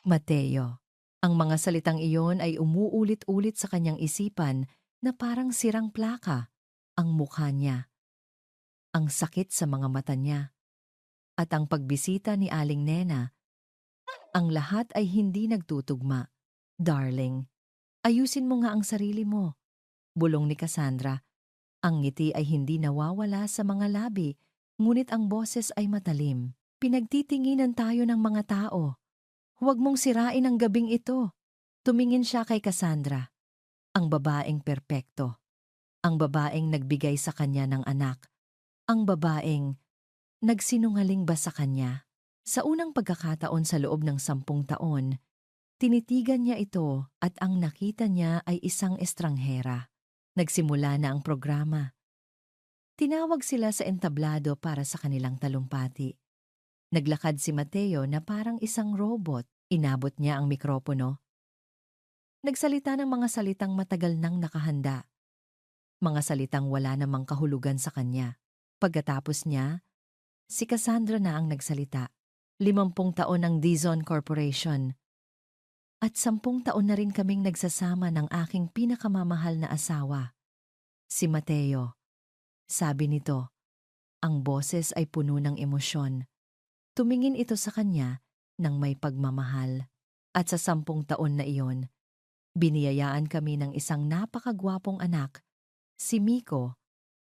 Mateo. Ang mga salitang iyon ay umuulit-ulit sa kanyang isipan na parang sirang plaka. Ang mukha niya, ang sakit sa mga mata niya, at ang pagbisita ni Aling Nena, ang lahat ay hindi nagtutugma. Darling, ayusin mo nga ang sarili mo. Bulong ni Cassandra. Ang ngiti ay hindi nawawala sa mga labi, ngunit ang boses ay matalim. Pinagtitinginan tayo ng mga tao. Huwag mong sirain ang gabing ito. Tumingin siya kay Cassandra. Ang babaeng perpekto. Ang babaeng nagbigay sa kanya ng anak. Ang babaeng nagsinungaling ba sa kanya? Sa unang pagkakataon sa loob ng 10 taon, tinitigan niya ito at ang nakita niya ay isang estranghera. Nagsimula na ang programa. Tinawag sila sa entablado para sa kanilang talumpati. Naglakad si Mateo na parang isang robot. Inabot niya ang mikropono. Nagsalita ng mga salitang matagal nang nakahanda. Mga salitang wala namang kahulugan sa kanya. Pagkatapos niya, si Cassandra na ang nagsalita. 50 taon ng Dizon Corporation. At 10 taon na rin kaming nagsasama ng aking pinakamamahal na asawa, si Mateo. Sabi nito, ang boses ay puno ng emosyon. Tumingin ito sa kanya ng may pagmamahal. At sa 10 taon na iyon, biniyayaan kami ng isang napakagwapong anak, si Miko,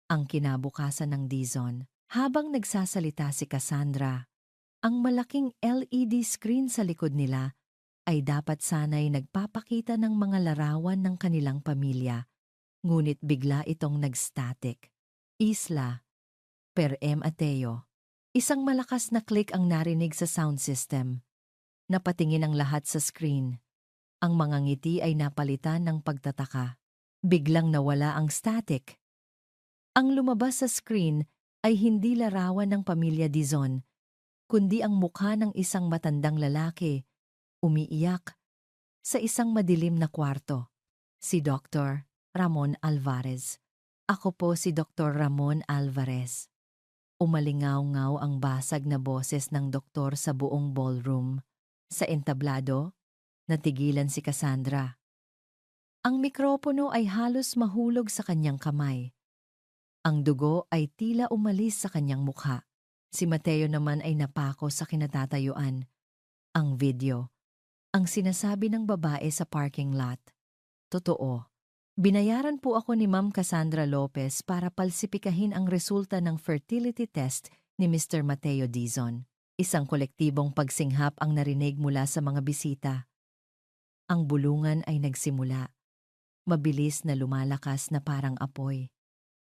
ang kinabukasan ng Dizon. Habang nagsasalita si Cassandra, ang malaking LED screen sa likod nila ay dapat sana'y nagpapakita ng mga larawan ng kanilang pamilya, ngunit bigla itong nag-static. Isla, per M. Ateo. Isang malakas na click ang narinig sa sound system. Napatingin ang lahat sa screen. Ang mga ngiti ay napalitan ng pagtataka. Biglang nawala ang static. Ang lumabas sa screen ay hindi larawan ng pamilya Dizon, kundi ang mukha ng isang matandang lalaki, umiiyak, sa isang madilim na kwarto. Si Dr. Ramon Alvarez. Ako po si Dr. Ramon Alvarez. Umalingaw-ngaw ang basag na boses ng doktor sa buong ballroom. Sa entablado, natigilan si Cassandra. Ang mikropono ay halos mahulog sa kanyang kamay. Ang dugo ay tila umalis sa kanyang mukha. Si Mateo naman ay napako sa kinatatayuan. Ang video. Ang sinasabi ng babae sa parking lot. Totoo. Binayaran po ako ni Ma'am Cassandra Lopez para palsipikahin ang resulta ng fertility test ni Mr. Mateo Dizon. Isang kolektibong pagsinghap ang narinig mula sa mga bisita. Ang bulungan ay nagsimula. Mabilis na lumalakas na parang apoy.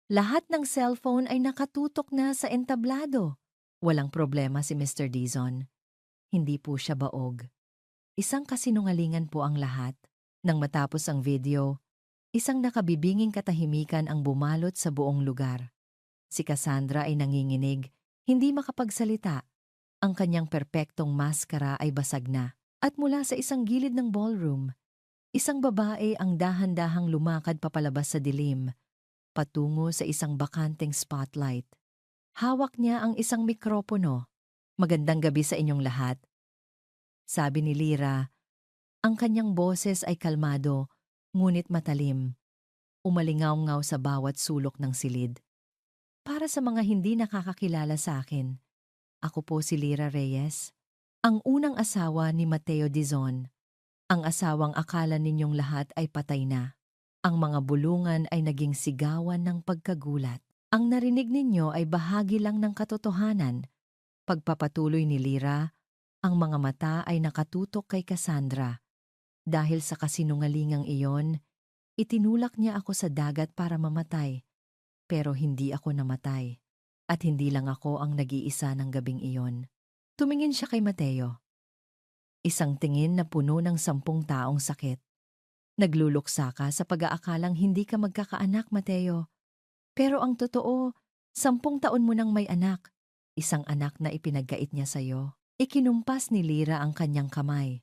Lahat ng cellphone ay nakatutok na sa entablado. Walang problema si Mr. Dizon. Hindi po siya baog. Isang kasinungalingan po ang lahat. Nang matapos ang video, isang nakabibinging katahimikan ang bumalot sa buong lugar. Si Cassandra ay nanginginig, Hindi makapagsalita, ang kanyang perpektong maskara ay basag na. At mula sa isang gilid ng ballroom, isang babae ang dahan-dahang lumakad papalabas sa dilim, patungo sa isang bakanteng spotlight. Hawak niya ang isang mikropono. "Magandang gabi sa inyong lahat," sabi ni Lira. Ang kanyang boses ay kalmado, ngunit matalim. Umalingaw-ngaw sa bawat sulok ng silid. Para sa mga hindi nakakakilala sa akin, ako po si Lira Reyes, ang unang asawa ni Mateo Dizon. Ang asawang akala ninyong lahat ay patay na. Ang mga bulungan ay naging sigawan ng pagkagulat. Ang narinig ninyo ay bahagi lang ng katotohanan. Pagpapatuloy ni Lira, ang mga mata ay nakatutok kay Cassandra. Dahil sa kasinungalingang iyon, itinulak niya ako sa dagat para mamatay. Pero hindi ako namatay. At hindi lang ako ang nag-iisa ng gabing iyon. Tumingin siya kay Mateo. Isang tingin na puno ng 10 taong sakit. Nagluluksa ka sa pag-aakalang hindi ka magkakaanak, Mateo. Pero ang totoo, 10 taon mo nang may anak. Isang anak na ipinagkait niya sa'yo. Ikinumpas ni Lira ang kanyang kamay.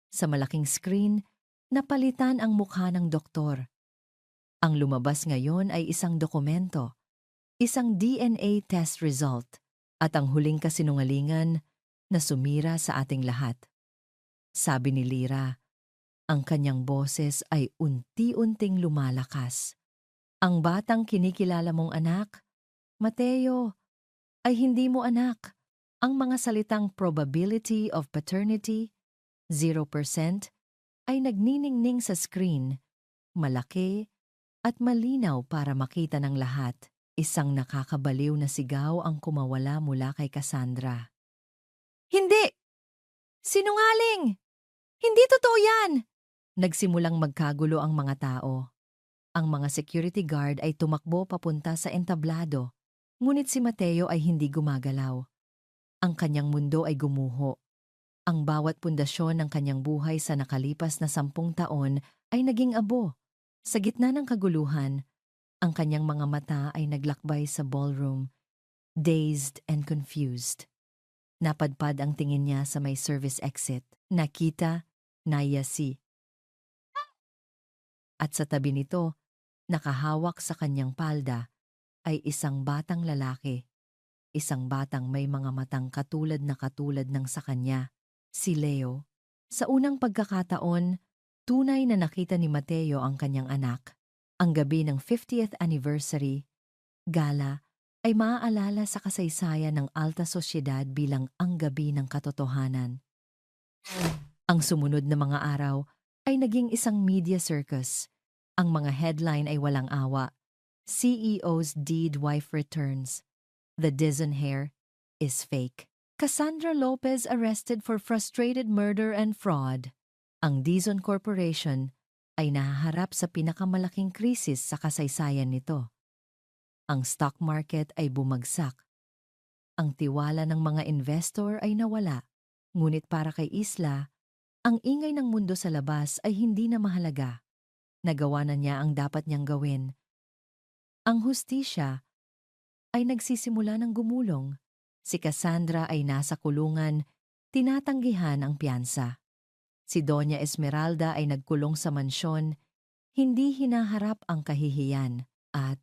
Sa malaking screen, napalitan ang mukha ng doktor. Ang lumabas ngayon ay isang dokumento, isang DNA test result, at ang huling kasinungalingan na sumira sa ating lahat. Sabi ni Lira, ang kanyang boses ay unti-unting lumalakas. Ang batang kinikilala mong anak, Mateo, ay hindi mo anak. Ang mga salitang probability of paternity, 0%, ay nagniningning sa screen, malaki at malinaw para makita ng lahat. Isang nakakabaliw na sigaw ang kumawala mula kay Cassandra. Hindi! Sinungaling! Hindi totoo yan! Nagsimulang magkagulo ang mga tao. Ang mga security guard ay tumakbo papunta sa entablado, ngunit si Mateo ay hindi gumagalaw. Ang kanyang mundo ay gumuho. Ang bawat pundasyon ng kanyang buhay sa nakalipas na 10 taon ay naging abo. Sa gitna ng kaguluhan, ang kanyang mga mata ay naglakbay sa ballroom, dazed and confused. Napadpad ang tingin niya sa may service exit. Nakita, Nayasi. At sa tabi nito, nakahawak sa kanyang palda, ay isang batang lalaki. Isang batang may mga matang katulad ng sa kanya, si Leo. Sa unang pagkakataon, tunay na nakita ni Mateo ang kanyang anak. Ang gabi ng 50th anniversary, gala, ay maaalala sa kasaysayan ng alta sosyedad bilang ang gabi ng katotohanan. Ang sumunod na mga araw ay naging isang media circus. Ang mga headline ay walang awa. CEO's deed wife returns. The Dizon hair is fake. Cassandra Lopez arrested for frustrated murder and fraud. Ang Dizon Corporation ay nahaharap sa pinakamalaking krisis sa kasaysayan nito. Ang stock market ay bumagsak. Ang tiwala ng mga investor ay nawala. Ngunit para kay Isla, ang ingay ng mundo sa labas ay hindi na mahalaga. Nagawa na niya ang dapat niyang gawin. Ang hustisya ay nagsisimula ng gumulong. Si Cassandra ay nasa kulungan, tinatanggihan ang piyansa. Si Doña Esmeralda ay nagkulong sa mansyon, hindi hinaharap ang kahihiyan. At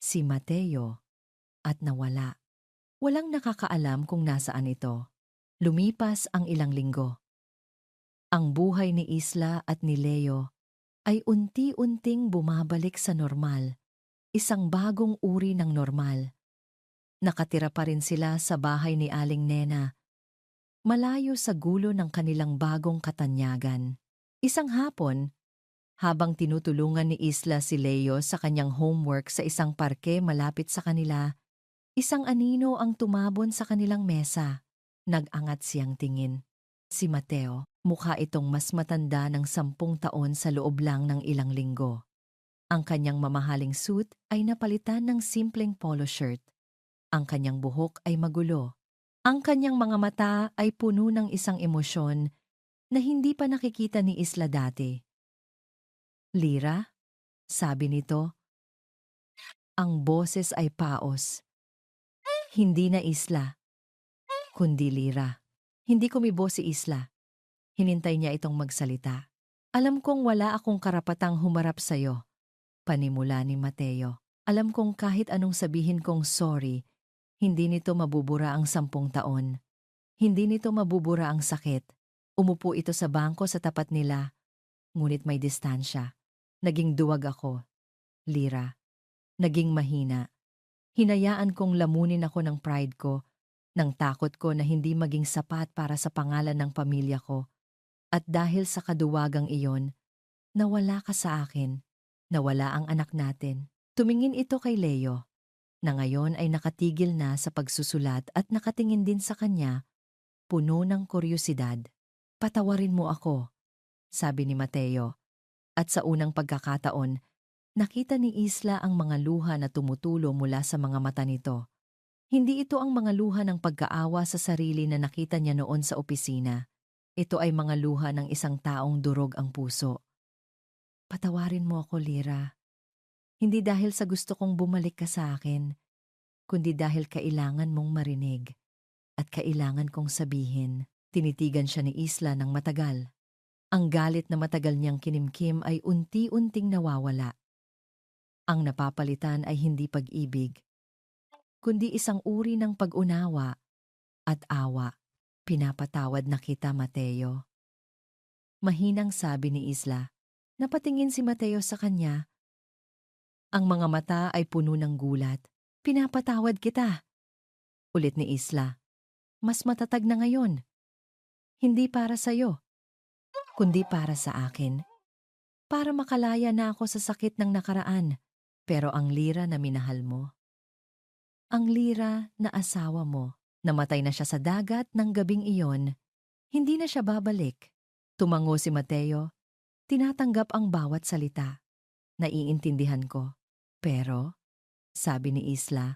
si Mateo at nawala. Walang nakakaalam kung nasaan ito. Lumipas ang ilang linggo. Ang buhay ni Isla at ni Leo ay unti-unting bumabalik sa normal. Isang bagong uri ng normal. Nakatira pa rin sila sa bahay ni Aling Nena, malayo sa gulo ng kanilang bagong katanyagan. Isang hapon, habang tinutulungan ni Isla si Leo sa kanyang homework sa isang parke malapit sa kanila, isang anino ang tumabon sa kanilang mesa. Nag-angat siyang tingin. Si Mateo, mukha itong mas matanda ng 10 taon sa loob lang ng ilang linggo. Ang kanyang mamahaling suit ay napalitan ng simpleng polo shirt. Ang kanyang buhok ay magulo. Ang kanyang mga mata ay puno ng isang emosyon na hindi pa nakikita ni Isla dati. Lira? Sabi nito. Ang boses ay paos. Hindi na Isla, kundi Lira. Hindi kumibo si Isla. Hinintay niya itong magsalita. Alam kong wala akong karapatang humarap sa'yo, panimula ni Mateo. Alam kong kahit anong sabihin kong sorry, hindi nito mabubura ang 10 taon. Hindi nito mabubura ang sakit. Umupo ito sa bangko sa tapat nila, ngunit may distansya. Naging duwag ako, Lira. Naging mahina. Hinayaan kong lamunin ako ng pride ko, ng takot ko na hindi maging sapat para sa pangalan ng pamilya ko. At dahil sa kaduwagang iyon, nawala ka sa akin. Nawala ang anak natin. Tumingin ito kay Leo, na ngayon ay nakatigil na sa pagsusulat at nakatingin din sa kanya, puno ng kuryosidad. Patawarin mo ako, sabi ni Mateo. At sa unang pagkakataon, nakita ni Isla ang mga luha na tumutulo mula sa mga mata nito. Hindi ito ang mga luha ng pagkaawa sa sarili na nakita niya noon sa opisina. Ito ay mga luha ng isang taong durog ang puso. Patawarin mo ako, Lira. Hindi dahil sa gusto kong bumalik ka sa akin, kundi dahil kailangan mong marinig at kailangan kong sabihin. Tinitigan siya ni Isla ng matagal. Ang galit na matagal niyang kinimkim ay unti-unting nawawala. Ang napapalitan ay hindi pag-ibig, kundi isang uri ng pag-unawa at awa. Pinapatawad na kita, Mateo. Mahinang sabi ni Isla. Napatingin si Mateo sa kanya. Ang mga mata ay puno ng gulat. Pinapatawad kita. Ulit ni Isla. Mas matatag na ngayon. Hindi para sa'yo, kundi para sa akin. Para makalaya na ako sa sakit ng nakaraan. Pero ang Lira na minahal mo, ang Lira na asawa mo, namatay na siya sa dagat ng gabing iyon, hindi na siya babalik. Tumango si Mateo, tinatanggap ang bawat salita. Naiintindihan ko. Pero, sabi ni Isla,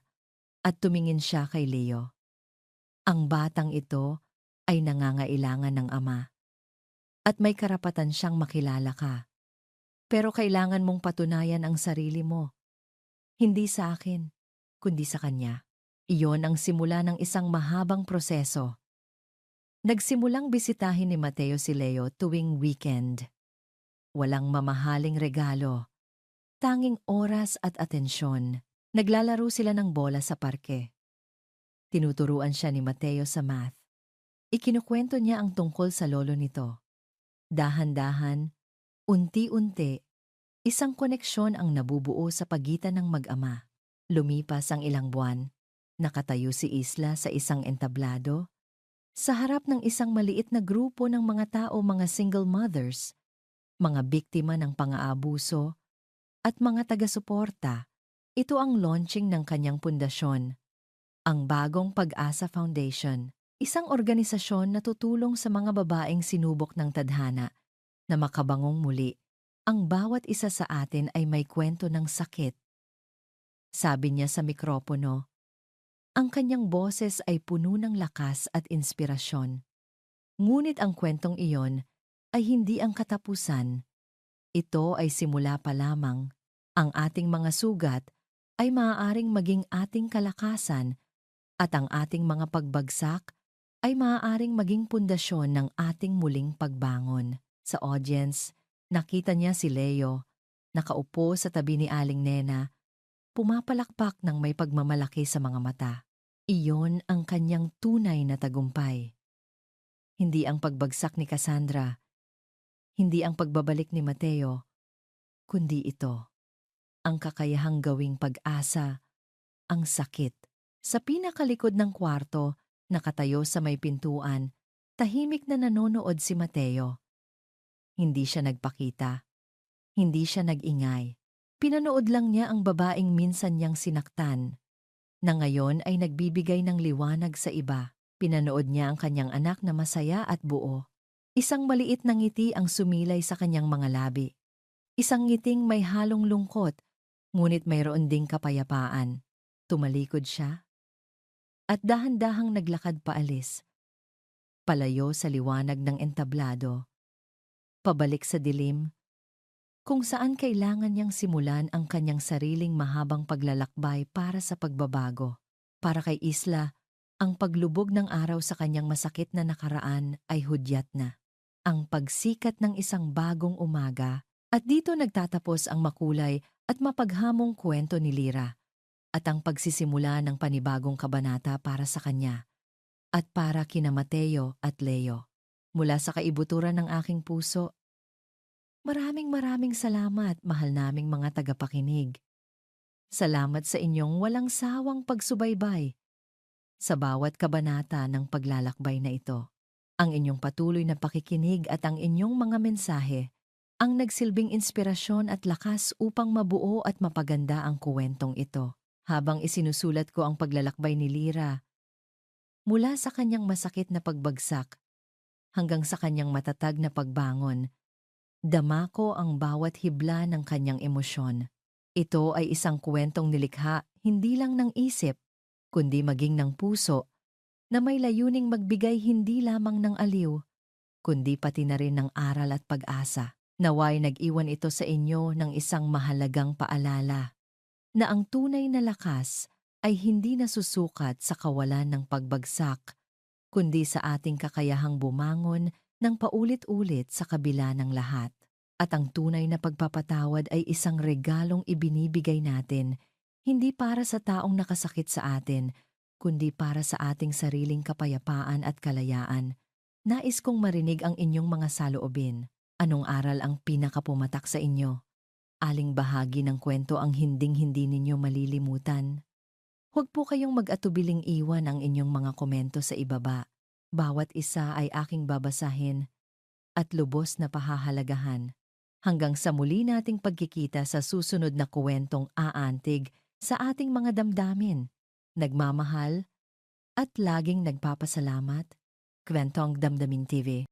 at tumingin siya kay Leo. Ang batang ito ay nangangailangan ng ama. At may karapatan siyang makilala ka. Pero kailangan mong patunayan ang sarili mo. Hindi sa akin, kundi sa kanya. Iyon ang simula ng isang mahabang proseso. Nagsimulang bisitahin ni Mateo si Leo tuwing weekend. Walang mamahaling regalo, tanging oras at atensyon. Naglalaro sila ng bola sa parke. Tinuturuan siya ni Mateo sa math. Ikinukwento niya ang tungkol sa lolo nito. Dahan-dahan, unti-unti, isang koneksyon ang nabubuo sa pagitan ng mag-ama. Lumipas ang ilang buwan, nakatayo si Isla sa isang entablado, sa harap ng isang maliit na grupo ng mga tao, mga single mothers, mga biktima ng pang-aabuso, at mga taga-suporta. Ito ang launching ng kanyang pundasyon, ang Bagong Pag-asa Foundation, isang organisasyon na tutulong sa mga babaeng sinubok ng tadhana na makabangong muli. Ang bawat isa sa atin ay may kwento ng sakit. Sabi niya sa mikropono, ang kanyang boses ay puno ng lakas at inspirasyon. Ngunit ang kwentong iyon ay hindi ang katapusan. Ito ay simula pa lamang. Ang ating mga sugat ay maaaring maging ating kalakasan at ang ating mga pagbagsak ay maaaring maging pundasyon ng ating muling pagbangon. Sa audience, nakita niya si Leo, nakaupo sa tabi ni Aling Nena, pumapalakpak ng may pagmamalaki sa mga mata. Iyon ang kanyang tunay na tagumpay. Hindi ang pagbagsak ni Cassandra, hindi ang pagbabalik ni Mateo, kundi ito, ang kakayahang gawing pag-asa, ang sakit. Sa pinakalikod ng kwarto, nakatayo sa may pintuan, tahimik na nanonood si Mateo. Hindi siya nagpakita, hindi siya nag-ingay. Pinanood lang niya ang babaeng minsan niyang sinaktan, na ngayon ay nagbibigay ng liwanag sa iba. Pinanood niya ang kanyang anak na masaya at buo. Isang maliit na ngiti ang sumilay sa kanyang mga labi. Isang ngiting may halong lungkot, ngunit mayroon ding kapayapaan. Tumalikod siya at dahan-dahang naglakad paalis. Palayo sa liwanag ng entablado. Pabalik sa dilim, kung saan kailangan niyang simulan ang kanyang sariling mahabang paglalakbay para sa pagbabago. Para kay Isla, ang paglubog ng araw sa kanyang masakit na nakaraan ay hudyat na. Ang pagsikat ng isang bagong umaga at dito nagtatapos ang makulay at mapaghamong kwento ni Lira at ang pagsisimula ng panibagong kabanata para sa kanya at para kina Mateo at Leo. Mula sa kaibuturan ng aking puso, maraming salamat, mahal naming mga tagapakinig. Salamat sa inyong walang sawang pagsubaybay sa bawat kabanata ng paglalakbay na ito. Ang inyong patuloy na pakikinig at ang inyong mga mensahe ang nagsilbing inspirasyon at lakas upang mabuo at mapaganda ang kuwentong ito. Habang isinusulat ko ang paglalakbay ni Lira, mula sa kanyang masakit na pagbagsak hanggang sa kanyang matatag na pagbangon, dama ko ang bawat hibla ng kanyang emosyon. Ito ay isang kuwentong nilikha hindi lang ng isip, kundi maging ng puso, na may layuning magbigay hindi lamang ng aliw, kundi pati na rin ng aral at pag-asa. Naway nag-iwan ito sa inyo ng isang mahalagang paalala, na ang tunay na lakas ay hindi nasusukat sa kawalan ng pagbagsak, kundi sa ating kakayahang bumangon ng paulit-ulit sa kabila ng lahat. At ang tunay na pagpapatawad ay isang regalong ibinibigay natin, hindi para sa taong nakasakit sa atin, kundi para sa ating sariling kapayapaan at kalayaan. Nais kong marinig ang inyong mga saloobin. Anong aral ang pinakapumatak sa inyo? Aling bahagi ng kwento ang hinding-hindi ninyo malilimutan? Huwag po kayong mag-atubiling iwan ang inyong mga komento sa ibaba. Bawat isa ay aking babasahin at lubos na pahahalagahan. Hanggang sa muli nating pagkikita sa susunod na kuwentong aantig sa ating mga damdamin. Nagmamahal at laging nagpapasalamat. Kwentong Damdamin TV.